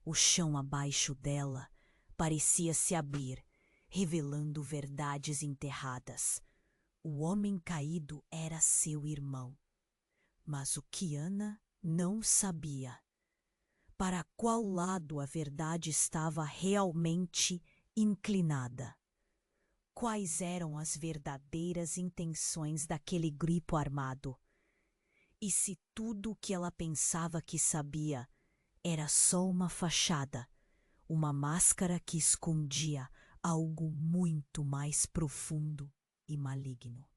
O chão abaixo dela parecia se abrir, revelando verdades enterradas. O homem caído era seu irmão. Mas o que Ana não sabia, para qual lado a verdade estava realmente inclinada. Quais eram as verdadeiras intenções daquele grupo armado? E se tudo o que ela pensava que sabia era só uma fachada, uma máscara que escondia algo muito mais profundo e maligno?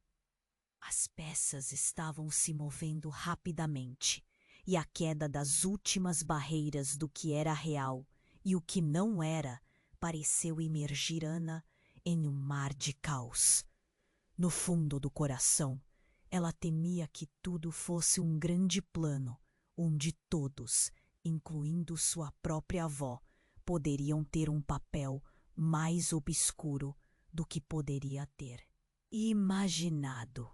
As peças estavam se movendo rapidamente, e a queda das últimas barreiras do que era real e o que não era pareceu imergir Ana em um mar de caos. No fundo do coração, ela temia que tudo fosse um grande plano, onde todos, incluindo sua própria avó, poderiam ter um papel mais obscuro do que poderia ter imaginado.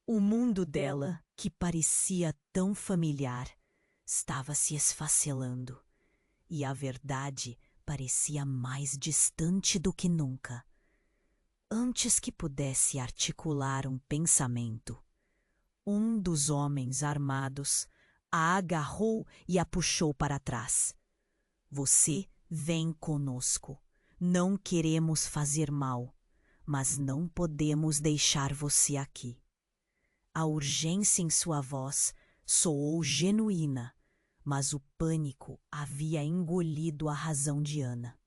O mundo dela, que parecia tão familiar, estava se esfacelando, e a verdade parecia mais distante do que nunca. Antes que pudesse articular um pensamento, um dos homens armados a agarrou e a puxou para trás. Você vem conosco. Não queremos fazer mal, mas não podemos deixar você aqui. A urgência em sua voz soou genuína, mas o pânico havia engolido a razão de Ana.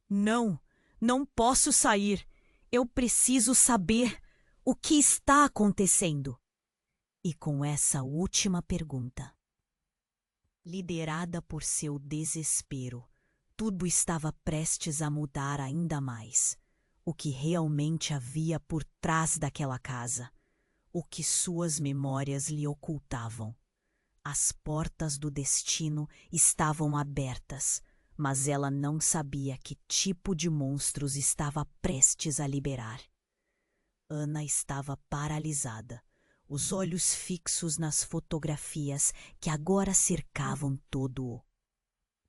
Não, não posso sair. Eu preciso saber o que está acontecendo. E com essa última pergunta, liderada por seu desespero, tudo estava prestes a mudar ainda mais. O que realmente havia por trás daquela casa, o que suas memórias lhe ocultavam. As portas do destino estavam abertas, mas ela não sabia que tipo de monstros estava prestes a liberar. Ana estava paralisada, os olhos fixos nas fotografias que agora cercavam todo o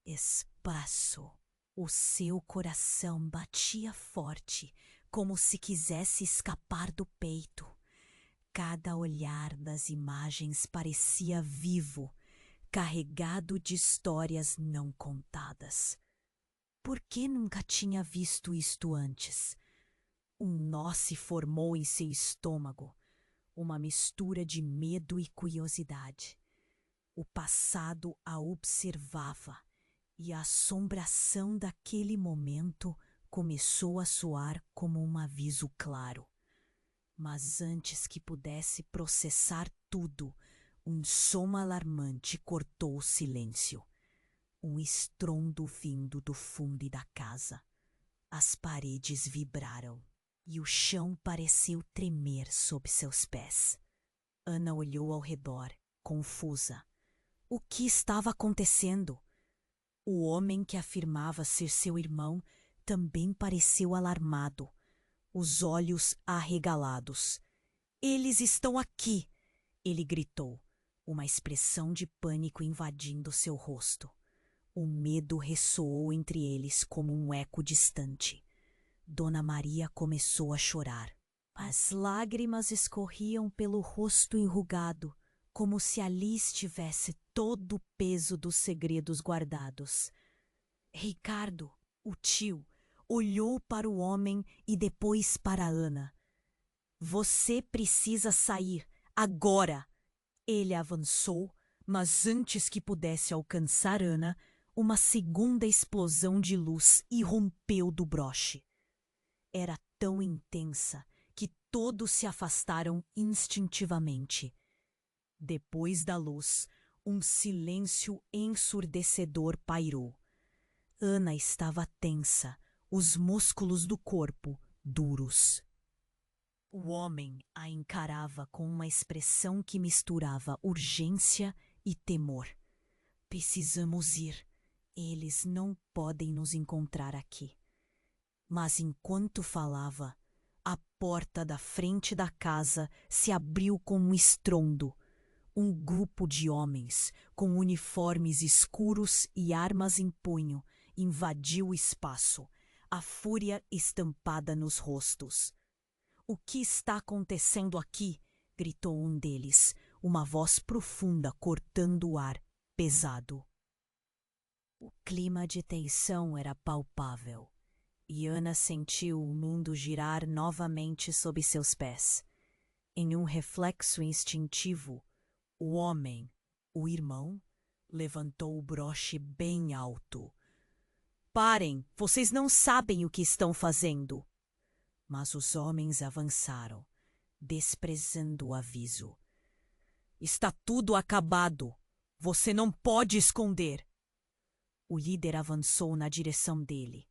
espaço. O seu coração batia forte, como se quisesse escapar do peito. Cada olhar das imagens parecia vivo, carregado de histórias não contadas. Por que nunca tinha visto isto antes? Um nó se formou em seu estômago, uma mistura de medo e curiosidade. O passado a observava, e a assombração daquele momento começou a soar como um aviso claro. Mas antes que pudesse processar tudo, um som alarmante cortou o silêncio. Um estrondo vindo do fundo da casa. As paredes vibraram e o chão pareceu tremer sob seus pés. Ana olhou ao redor, confusa. O que estava acontecendo? O homem que afirmava ser seu irmão também pareceu alarmado, os olhos arregalados. Eles estão aqui! Ele gritou, uma expressão de pânico invadindo seu rosto. O medo ressoou entre eles como um eco distante. Dona Maria começou a chorar. As lágrimas escorriam pelo rosto enrugado, como se ali estivesse todo o peso dos segredos guardados. Ricardo, o tio, olhou para o homem e depois para Ana. Você precisa sair, agora! Ele avançou, mas antes que pudesse alcançar Ana, uma segunda explosão de luz irrompeu do broche. Era tão intensa que todos se afastaram instintivamente. Depois da luz, um silêncio ensurdecedor pairou. Ana estava tensa, os músculos do corpo duros. O homem a encarava com uma expressão que misturava urgência e temor. Precisamos ir. Eles não podem nos encontrar aqui. Mas enquanto falava, A porta da frente da casa se abriu com um estrondo. Um grupo de homens, com uniformes escuros e armas em punho, invadiu o espaço, a fúria estampada nos rostos. "O que está acontecendo aqui?" gritou um deles, uma voz profunda cortando o ar, pesado. O clima de tensão era palpável, e Ana sentiu o mundo girar novamente sob seus pés. Em um reflexo instintivo, o homem, o irmão, levantou o broche bem alto. "Parem! Vocês não sabem o que estão fazendo!" Mas os homens avançaram, desprezando o aviso. "Está tudo acabado! Você não pode esconder!" O líder avançou na direção dele,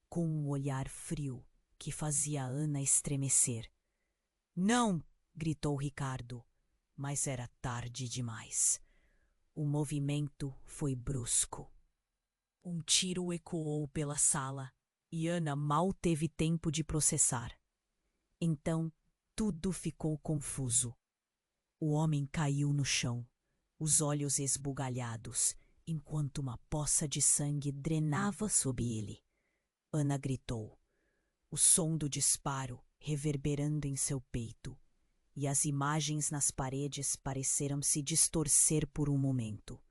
com um olhar frio que fazia Ana estremecer. "Não!" gritou Ricardo, mas era tarde demais. O movimento foi brusco. Um tiro ecoou pela sala e Ana mal teve tempo de processar. Então, tudo ficou confuso. O homem caiu no chão, os olhos esbugalhados, enquanto uma poça de sangue drenava sob ele. Ana gritou, o som do disparo reverberando em seu peito, e as imagens nas paredes pareceram se distorcer por um momento.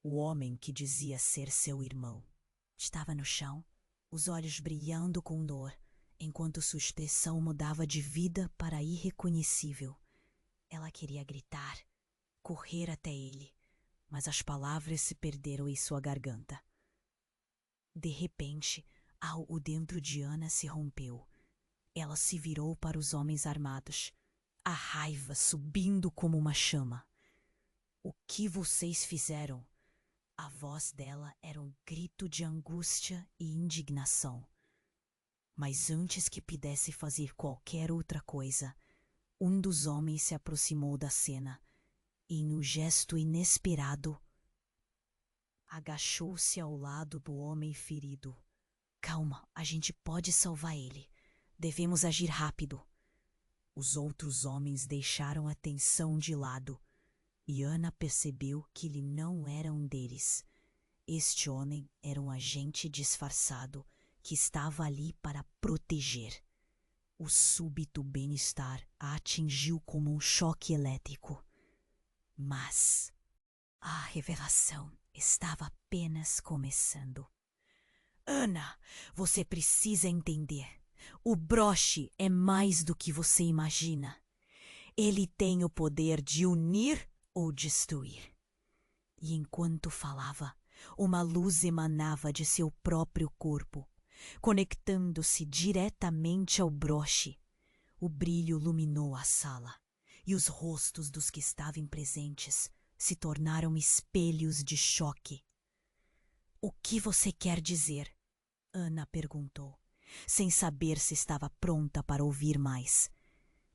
O homem que dizia ser seu irmão estava no chão, os olhos brilhando com dor, enquanto sua expressão mudava de vida para irreconhecível. Ela queria gritar, correr até ele, mas as palavras se perderam em sua garganta. De repente, algo dentro de Ana se rompeu. Ela se virou para os homens armados, a raiva subindo como uma chama. "O que vocês fizeram?" A voz dela era um grito de angústia e indignação. Mas antes que pudesse fazer qualquer outra coisa, um dos homens se aproximou da cena e, no gesto inesperado, agachou-se ao lado do homem ferido. "Calma, a gente pode salvar ele. Devemos agir rápido." Os outros homens deixaram a tensão de lado e Ana percebeu que ele não era um deles. Este homem era um agente disfarçado que estava ali para proteger. O súbito bem-estar a atingiu como um choque elétrico. Mas a revelação estava apenas começando. "Ana, você precisa entender. O broche é mais do que você imagina. Ele tem o poder de unir ou destruir." E enquanto falava, uma luz emanava de seu próprio corpo, conectando-se diretamente ao broche. O brilho iluminou a sala, e os rostos dos que estavam presentes se tornaram espelhos de choque. "O que você quer dizer?" Ana perguntou, sem saber se estava pronta para ouvir mais.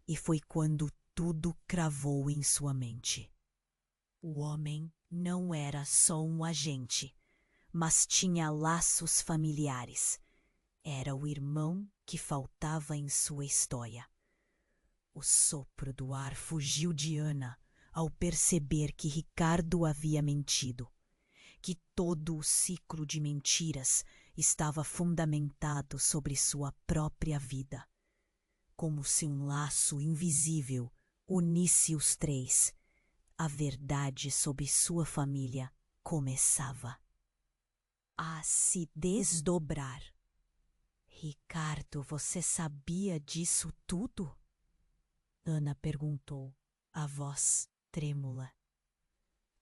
E foi quando tudo cravou em sua mente. O homem não era só um agente, mas tinha laços familiares. Era o irmão que faltava em sua história. O sopro do ar fugiu de Ana ao perceber que Ricardo havia mentido, que todo o ciclo de mentiras estava fundamentado sobre sua própria vida. Como se um laço invisível unisse os três, a verdade sobre sua família começava a se desdobrar. "Ricardo, você sabia disso tudo?" Ana perguntou, a voz trêmula.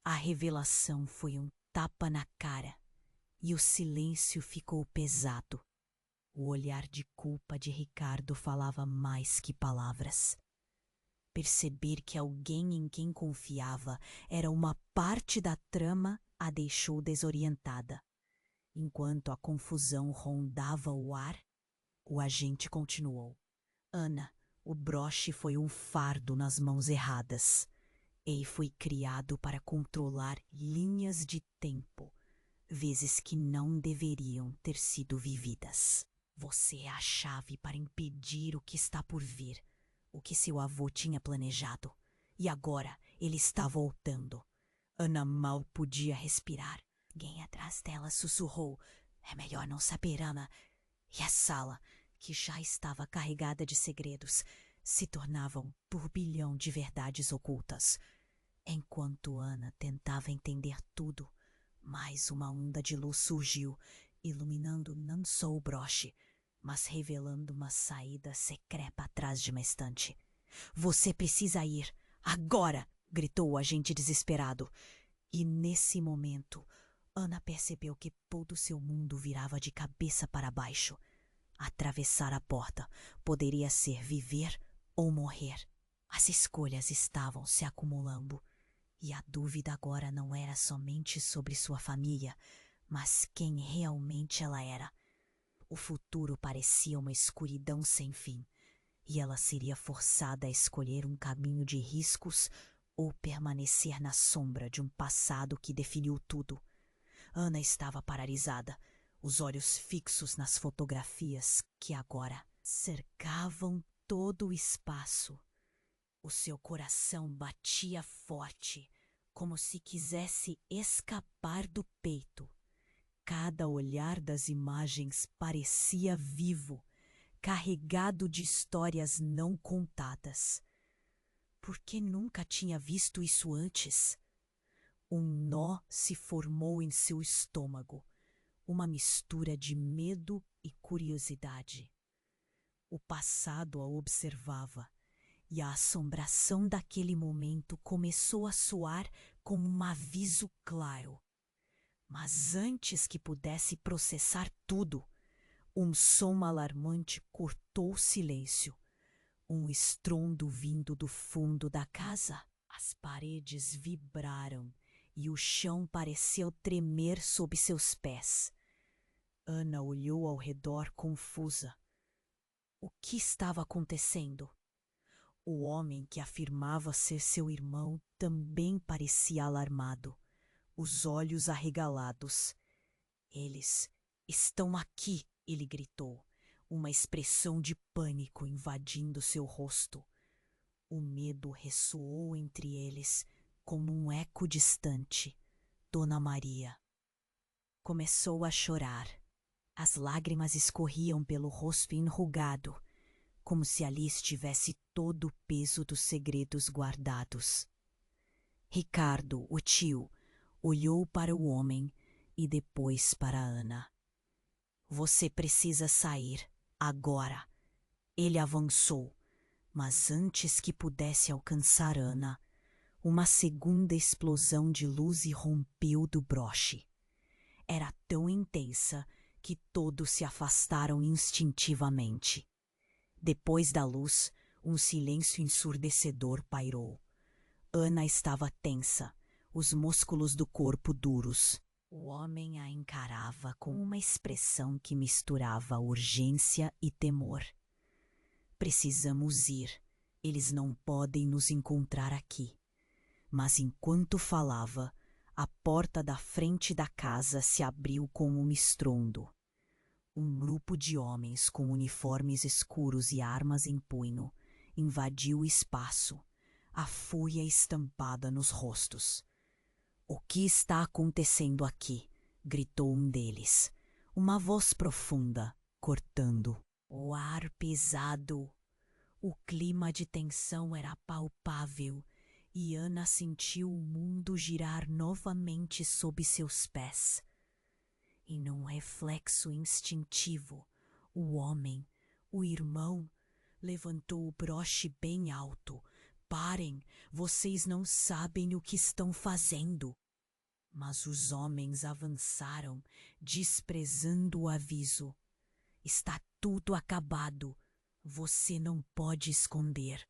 A revelação foi um tapa na cara e o silêncio ficou pesado. O olhar de culpa de Ricardo falava mais que palavras. Perceber que alguém em quem confiava era uma parte da trama a deixou desorientada. Enquanto a confusão rondava o ar, o agente continuou. "Ana, o broche foi um fardo nas mãos erradas. Ele foi criado para controlar linhas de tempo, vezes que não deveriam ter sido vividas. Você é a chave para impedir o que está por vir, o que seu avô tinha planejado. E agora ele está voltando. Ana mal podia respirar. Alguém atrás dela sussurrou: "É melhor não saber, Ana." E a sala, que já estava carregada de segredos, se tornava um turbilhão de verdades ocultas. Enquanto Ana tentava entender tudo, mais uma onda de luz surgiu, iluminando não só o broche, mas revelando uma saída secreta atrás de uma estante. "Você precisa ir, agora!" gritou o agente desesperado. E nesse momento, Ana percebeu que todo seu mundo virava de cabeça para baixo. Atravessar a porta poderia ser viver ou morrer. As escolhas estavam se acumulando. E a dúvida agora não era somente sobre sua família, mas quem realmente ela era. O futuro parecia uma escuridão sem fim, e ela seria forçada a escolher um caminho de riscos ou permanecer na sombra de um passado que definiu tudo. Ana estava paralisada, os olhos fixos nas fotografias que agora cercavam todo o espaço. O seu coração batia forte, como se quisesse escapar do peito. Cada olhar das imagens parecia vivo, carregado de histórias não contadas. Por que nunca tinha visto isso antes? Um nó se formou em seu estômago, uma mistura de medo e curiosidade. O passado a observava, e a assombração daquele momento começou a soar como um aviso claro. Mas antes que pudesse processar tudo, um som alarmante cortou o silêncio. Um estrondo vindo do fundo da casa. As paredes vibraram e o chão pareceu tremer sob seus pés. Ana olhou ao redor confusa. O que estava acontecendo? O homem que afirmava ser seu irmão também parecia alarmado, os olhos arregalados. "Eles estão aqui!" ele gritou, uma expressão de pânico invadindo seu rosto. O medo ressoou entre eles como um eco distante. Dona Maria começou a chorar. As lágrimas escorriam pelo rosto enrugado, como se ali estivesse todo o peso dos segredos guardados. Ricardo, o tio, olhou para o homem e depois para Ana. "Você precisa sair, agora." Ele avançou, mas antes que pudesse alcançar Ana, uma segunda explosão de luz irrompeu do broche. Era tão intensa que todos se afastaram instintivamente. Depois da luz, um silêncio ensurdecedor pairou. Ana estava tensa, os músculos do corpo duros. O homem a encarava com uma expressão que misturava urgência e temor. "Precisamos ir. Eles não podem nos encontrar aqui." Mas enquanto falava, a porta da frente da casa se abriu com um estrondo. Um grupo de homens com uniformes escuros e armas em punho invadiu o espaço, a fúria estampada nos rostos. "O que está acontecendo aqui?" gritou um deles, uma voz profunda, cortando. O ar pesado. O clima de tensão era palpável e Ana sentiu o mundo girar novamente sob seus pés. E num reflexo instintivo, o homem, o irmão, levantou o broche bem alto. "Parem, vocês não sabem o que estão fazendo." Mas os homens avançaram, desprezando o aviso. "Está tudo acabado. Você não pode esconder."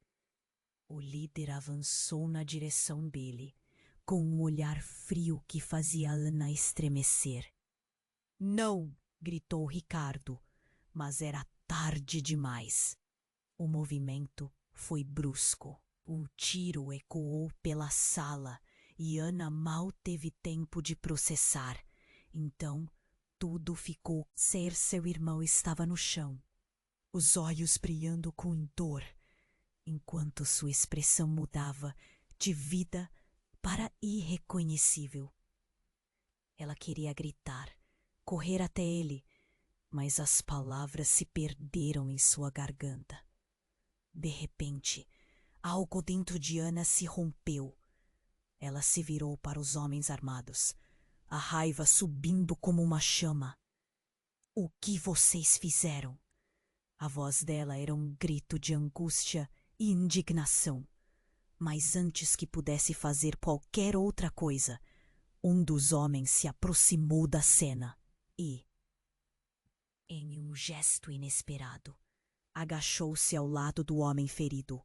O líder avançou na direção dele, com um olhar frio que fazia Ana estremecer. "Não!" gritou Ricardo, mas era tarde demais. O movimento foi brusco. Um tiro ecoou pela sala e Ana mal teve tempo de processar. Então, tudo ficou ser seu irmão estava no chão, os olhos brilhando com dor, enquanto sua expressão mudava de vida para irreconhecível. Ela queria gritar, correr até ele, mas as palavras se perderam em sua garganta. De repente, algo dentro de Ana se rompeu. Ela se virou para os homens armados, a raiva subindo como uma chama. O que vocês fizeram? A voz dela era um grito de angústia e indignação. Mas antes que pudesse fazer qualquer outra coisa, um dos homens se aproximou da cena e, em um gesto inesperado, agachou-se ao lado do homem ferido.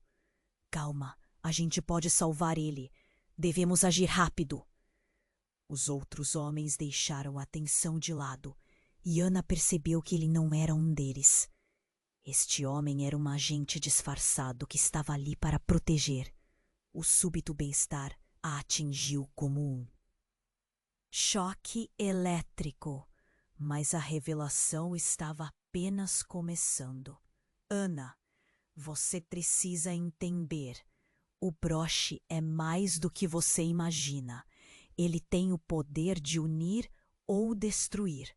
Calma, a gente pode salvar ele. Devemos agir rápido. Os outros homens deixaram a tensão de lado e Ana percebeu que ele não era um deles. Este homem era um agente disfarçado que estava ali para proteger. O súbito bem-estar a atingiu como um choque elétrico, mas a revelação estava apenas começando. Ana, você precisa entender. O broche é mais do que você imagina. Ele tem o poder de unir ou destruir.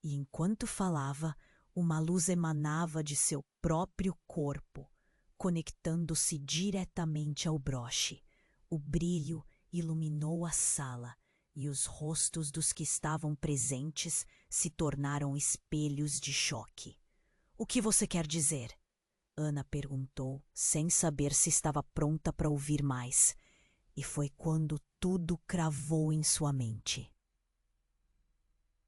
E enquanto falava, uma luz emanava de seu próprio corpo, conectando-se diretamente ao broche. O brilho iluminou a sala e os rostos dos que estavam presentes se tornaram espelhos de choque. O que você quer dizer? Ana perguntou, sem saber se estava pronta para ouvir mais. E foi quando tudo cravou em sua mente.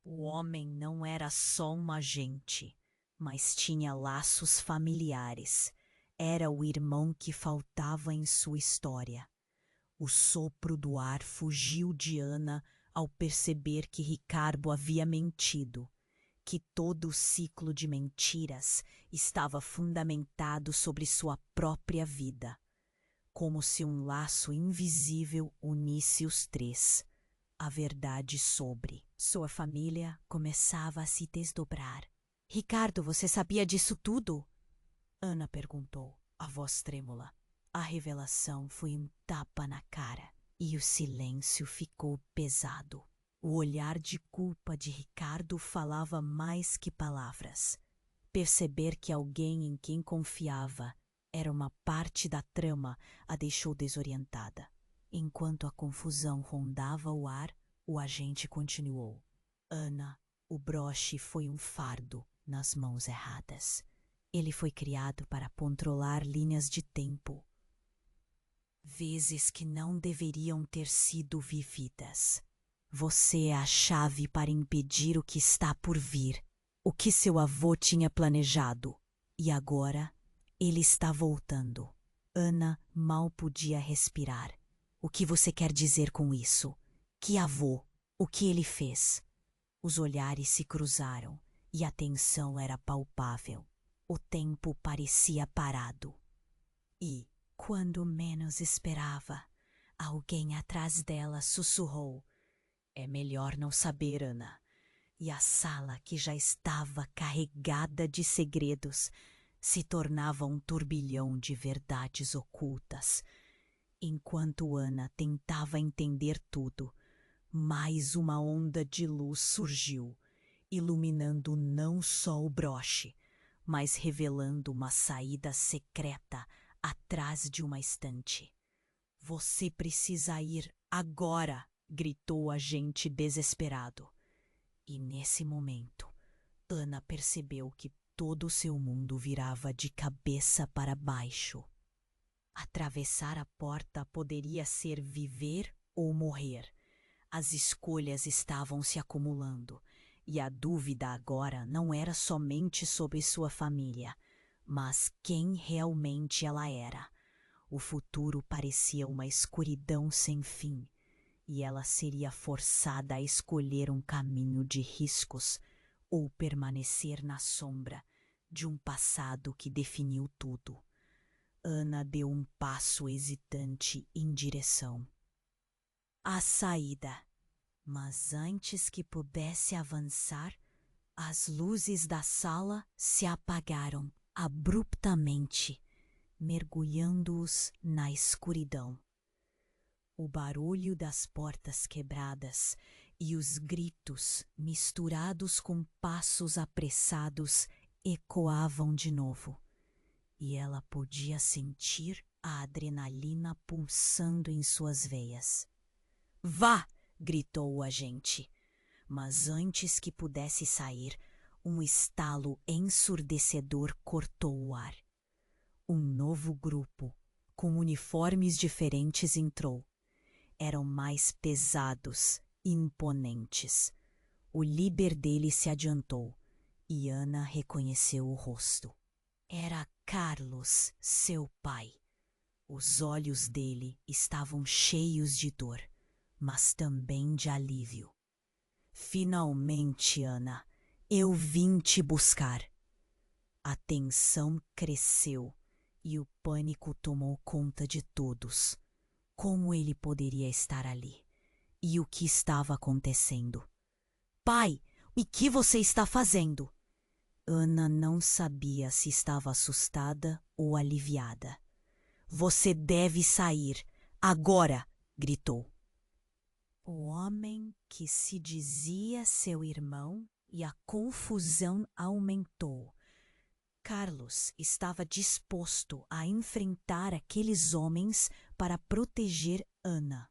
O homem não era só um agente, mas tinha laços familiares. Era o irmão que faltava em sua história. O sopro do ar fugiu de Ana ao perceber que Ricardo havia mentido, que todo o ciclo de mentiras estava fundamentado sobre sua própria vida, como se um laço invisível unisse os três. A verdade sobre sua família começava a se desdobrar. Ricardo, você sabia disso tudo? Ana perguntou, a voz trêmula. A revelação foi um tapa na cara e o silêncio ficou pesado. O olhar de culpa de Ricardo falava mais que palavras. Perceber que alguém em quem confiava era uma parte da trama a deixou desorientada. Enquanto a confusão rondava o ar, o agente continuou. Ana, o broche foi um fardo nas mãos erradas. Ele foi criado para controlar linhas de tempo. Vezes que não deveriam ter sido vividas. Você é a chave para impedir o que está por vir, o que seu avô tinha planejado. E agora, ele está voltando. Ana mal podia respirar. O que você quer dizer com isso? Que avô? O que ele fez? Os olhares se cruzaram e a tensão era palpável. O tempo parecia parado. E, quando menos esperava, alguém atrás dela sussurrou: é melhor não saber, Ana. E a sala, que já estava carregada de segredos, se tornava um turbilhão de verdades ocultas. Enquanto Ana tentava entender tudo, mais uma onda de luz surgiu, iluminando não só o broche, mas revelando uma saída secreta atrás de uma estante. Você precisa ir agora! Gritou o agente desesperado. E nesse momento, Ana percebeu que todo o seu mundo virava de cabeça para baixo. Atravessar a porta poderia ser viver ou morrer. As escolhas estavam se acumulando, e a dúvida agora não era somente sobre sua família, mas quem realmente ela era. O futuro parecia uma escuridão sem fim, e ela seria forçada a escolher um caminho de riscos ou permanecer na sombra de um passado que definiu tudo. Ana deu um passo hesitante em direção à saída, mas antes que pudesse avançar, As luzes da sala se apagaram abruptamente, mergulhando-os na escuridão. O barulho das portas quebradas e os gritos, misturados com passos apressados, ecoavam de novo, e ela podia sentir a adrenalina pulsando em suas veias. "Vá!" gritou o agente, mas antes que pudesse sair, um estalo ensurdecedor cortou o ar. Um novo grupo, com uniformes diferentes, entrou. Eram mais pesados e imponentes. O líder deles se adiantou e Ana reconheceu o rosto. Era Carlos, seu pai. Os olhos dele estavam cheios de dor, mas também de alívio. "Finalmente, Ana, eu vim te buscar." A tensão cresceu e o pânico tomou conta de todos. Como ele poderia estar ali? E o que estava acontecendo? "Pai, o que você está fazendo?" Ana não sabia se estava assustada ou aliviada. "Você deve sair, agora!" gritou. O homem que se dizia seu irmão, e a confusão aumentou. Carlos estava disposto a enfrentar aqueles homens para proteger Ana,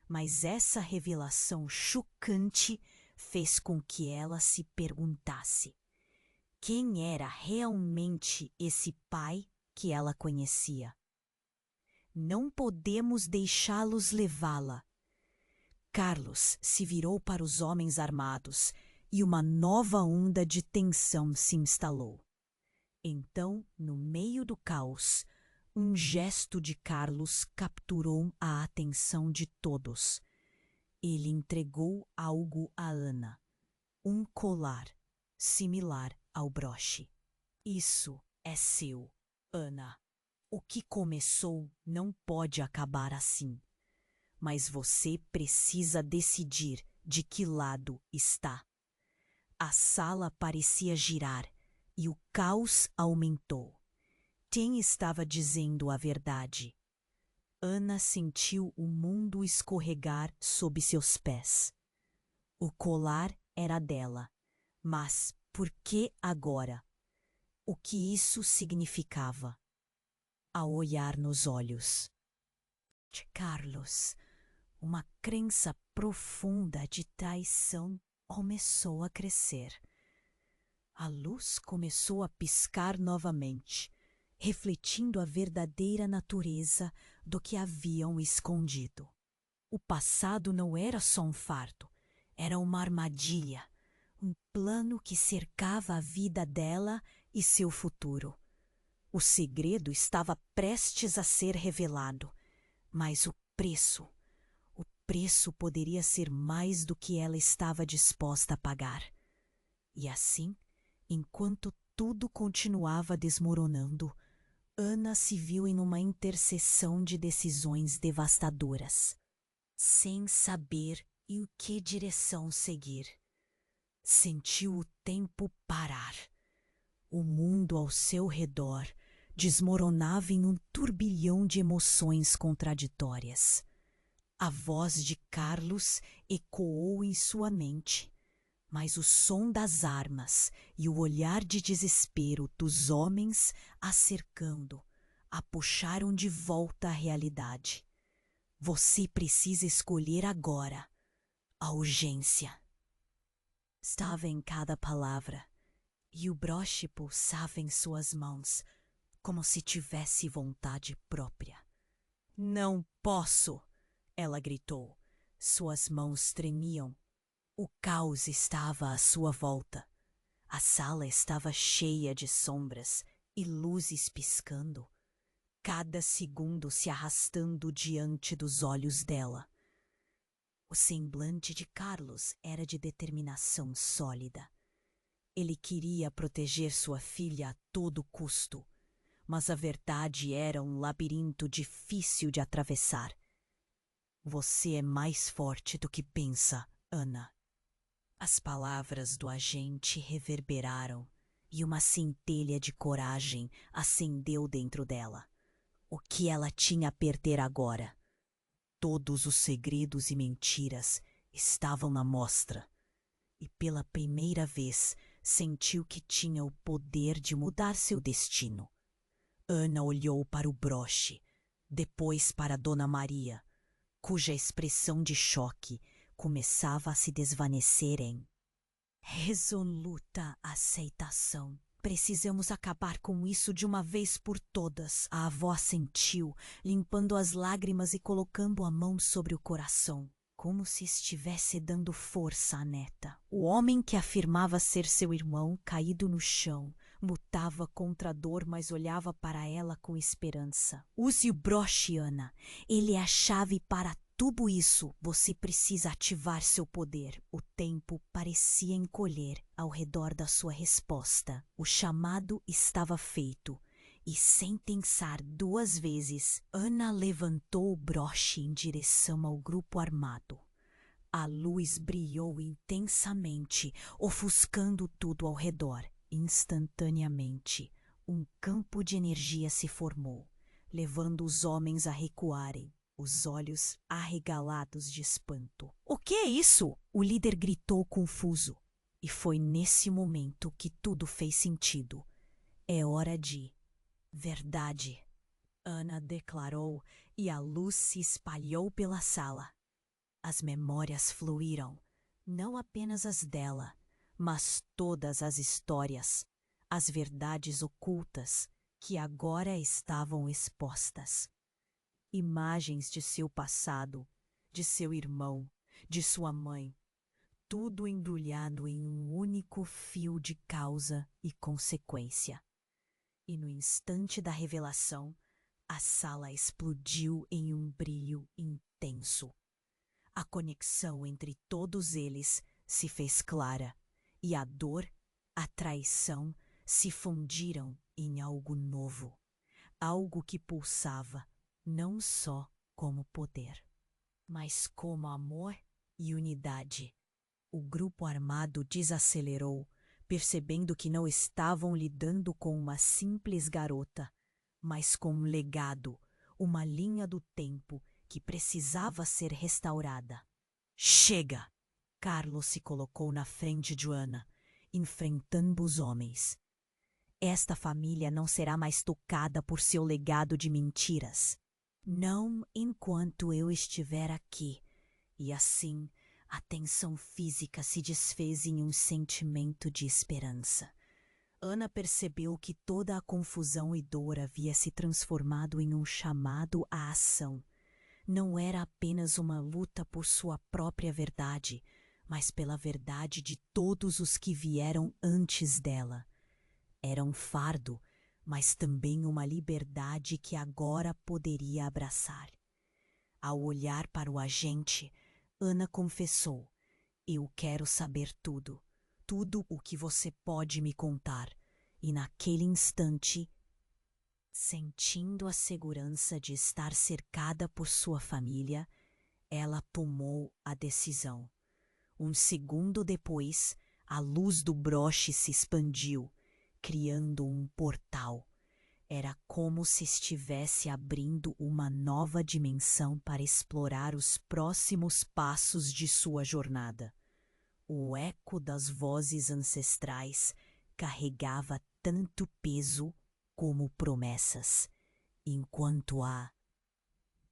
mas essa revelação chocante fez com que ela se perguntasse: quem era realmente esse pai que ela conhecia? "Não podemos deixá-los levá-la." Carlos se virou para os homens armados e uma nova onda de tensão se instalou. Então, no meio do caos, um gesto de Carlos capturou a atenção de todos. Ele entregou algo a Ana, um colar similar ao broche. "Isso é seu, Ana. O que começou não pode acabar assim. Mas você precisa decidir de que lado está." A sala parecia girar e o caos aumentou. Quem estava dizendo a verdade? Ana sentiu o mundo escorregar sob seus pés. O colar era dela, mas por que agora? O que isso significava? Ao olhar nos olhos de Carlos, uma crença profunda de traição começou a crescer. A luz começou a piscar novamente, refletindo a verdadeira natureza do que haviam escondido. O passado não era só um fardo, era uma armadilha, um plano que cercava a vida dela e seu futuro. O segredo estava prestes a ser revelado, mas o preço poderia ser mais do que ela estava disposta a pagar. E assim, enquanto tudo continuava desmoronando, Ana se viu em uma interseção de decisões devastadoras, sem saber em que direção seguir. Sentiu o tempo parar. O mundo ao seu redor desmoronava em um turbilhão de emoções contraditórias. A voz de Carlos ecoou em sua mente, mas o som das armas e o olhar de desespero dos homens a cercando a puxaram de volta à realidade. Você precisa escolher agora. A urgência estava em cada palavra, e o broche pulsava em suas mãos, como se tivesse vontade própria. "Não posso!" ela gritou. Suas mãos tremiam. O caos estava à sua volta. A sala estava cheia de sombras e luzes piscando, cada segundo se arrastando diante dos olhos dela. O semblante de Carlos era de determinação sólida. Ele queria proteger sua filha a todo custo, mas a verdade era um labirinto difícil de atravessar. "Você é mais forte do que pensa, Ana." As palavras do agente reverberaram e uma centelha de coragem acendeu dentro dela. O que ela tinha a perder agora? Todos os segredos e mentiras estavam na mostra. E pela primeira vez sentiu que tinha o poder de mudar seu destino. Ana olhou para o broche, depois para Dona Maria, cuja expressão de choque começava a se desvanecer em resoluta aceitação. Precisamos acabar com isso de uma vez por todas, a avó assentiu, limpando as lágrimas e colocando a mão sobre o coração, como se estivesse dando força à neta. O homem que afirmava ser seu irmão, caído no chão, lutava contra a dor, mas olhava para ela com esperança. Use o broche, Ana. Ele é a chave para tudo isso. Você precisa ativar seu poder. O tempo parecia encolher ao redor da sua resposta. O chamado estava feito. E sem pensar duas vezes, Ana levantou o broche em direção ao grupo armado. A luz brilhou intensamente, ofuscando tudo ao redor. Instantaneamente, um campo de energia se formou, levando os homens a recuarem, os olhos arregalados de espanto. "O que é isso?" o líder gritou confuso. E foi nesse momento que tudo fez sentido. "É hora de verdade", Ana declarou, e a luz se espalhou pela sala. As memórias fluíram, não apenas as dela, mas todas as histórias, as verdades ocultas que agora estavam expostas. Imagens de seu passado, de seu irmão, de sua mãe, tudo embrulhado em um único fio de causa e consequência. E no instante da revelação, a sala explodiu em um brilho intenso. A conexão entre todos eles se fez clara, e a dor, a traição se fundiram em algo novo, algo que pulsava não só como poder, mas como amor e unidade. O grupo armado desacelerou, percebendo que não estavam lidando com uma simples garota, mas com um legado, uma linha do tempo que precisava ser restaurada. "Chega!" Carlos se colocou na frente de Ana, enfrentando os homens. "Esta família não será mais tocada por seu legado de mentiras. Não enquanto eu estiver aqui." E assim, a tensão física se desfez em um sentimento de esperança. Ana percebeu que toda a confusão e dor havia se transformado em um chamado à ação. Não era apenas uma luta por sua própria verdade, mas pela verdade de todos os que vieram antes dela. Era um fardo, mas também uma liberdade que agora poderia abraçar. Ao olhar para o agente, Ana confessou: "Eu quero saber tudo, tudo o que você pode me contar." E naquele instante, sentindo a segurança de estar cercada por sua família, ela tomou a decisão. Um segundo depois, a luz do broche se expandiu, criando um portal. Era como se estivesse abrindo uma nova dimensão para explorar os próximos passos de sua jornada. O eco das vozes ancestrais carregava tanto peso como promessas, enquanto a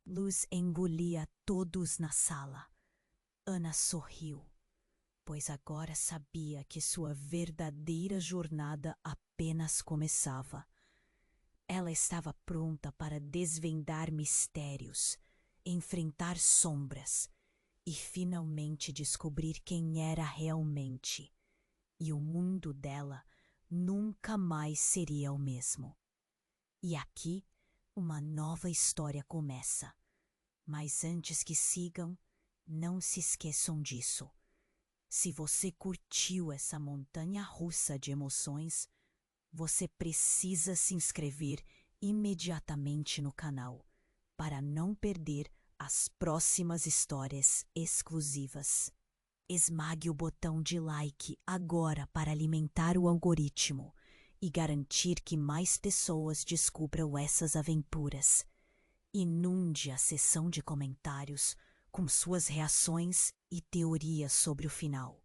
luz engolia todos na sala. Ana sorriu, pois agora sabia que sua verdadeira jornada apenas começava. Ela estava pronta para desvendar mistérios, enfrentar sombras e finalmente descobrir quem era realmente. E o mundo dela nunca mais seria o mesmo. E aqui, uma nova história começa. Mas antes que sigam, não se esqueçam disso. Se você curtiu essa montanha-russa de emoções, você precisa se inscrever imediatamente no canal para não perder as próximas histórias exclusivas. Esmague o botão de like agora para alimentar o algoritmo e garantir que mais pessoas descubram essas aventuras. Inunde a seção de comentários com suas reações e teorias sobre o final.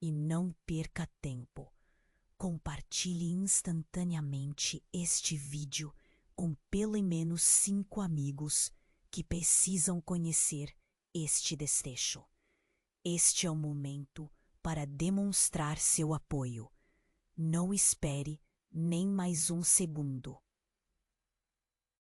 E não perca tempo. Compartilhe instantaneamente este vídeo com pelo menos 5 amigos que precisam conhecer este desfecho. Este é o momento para demonstrar seu apoio. Não espere nem mais um segundo.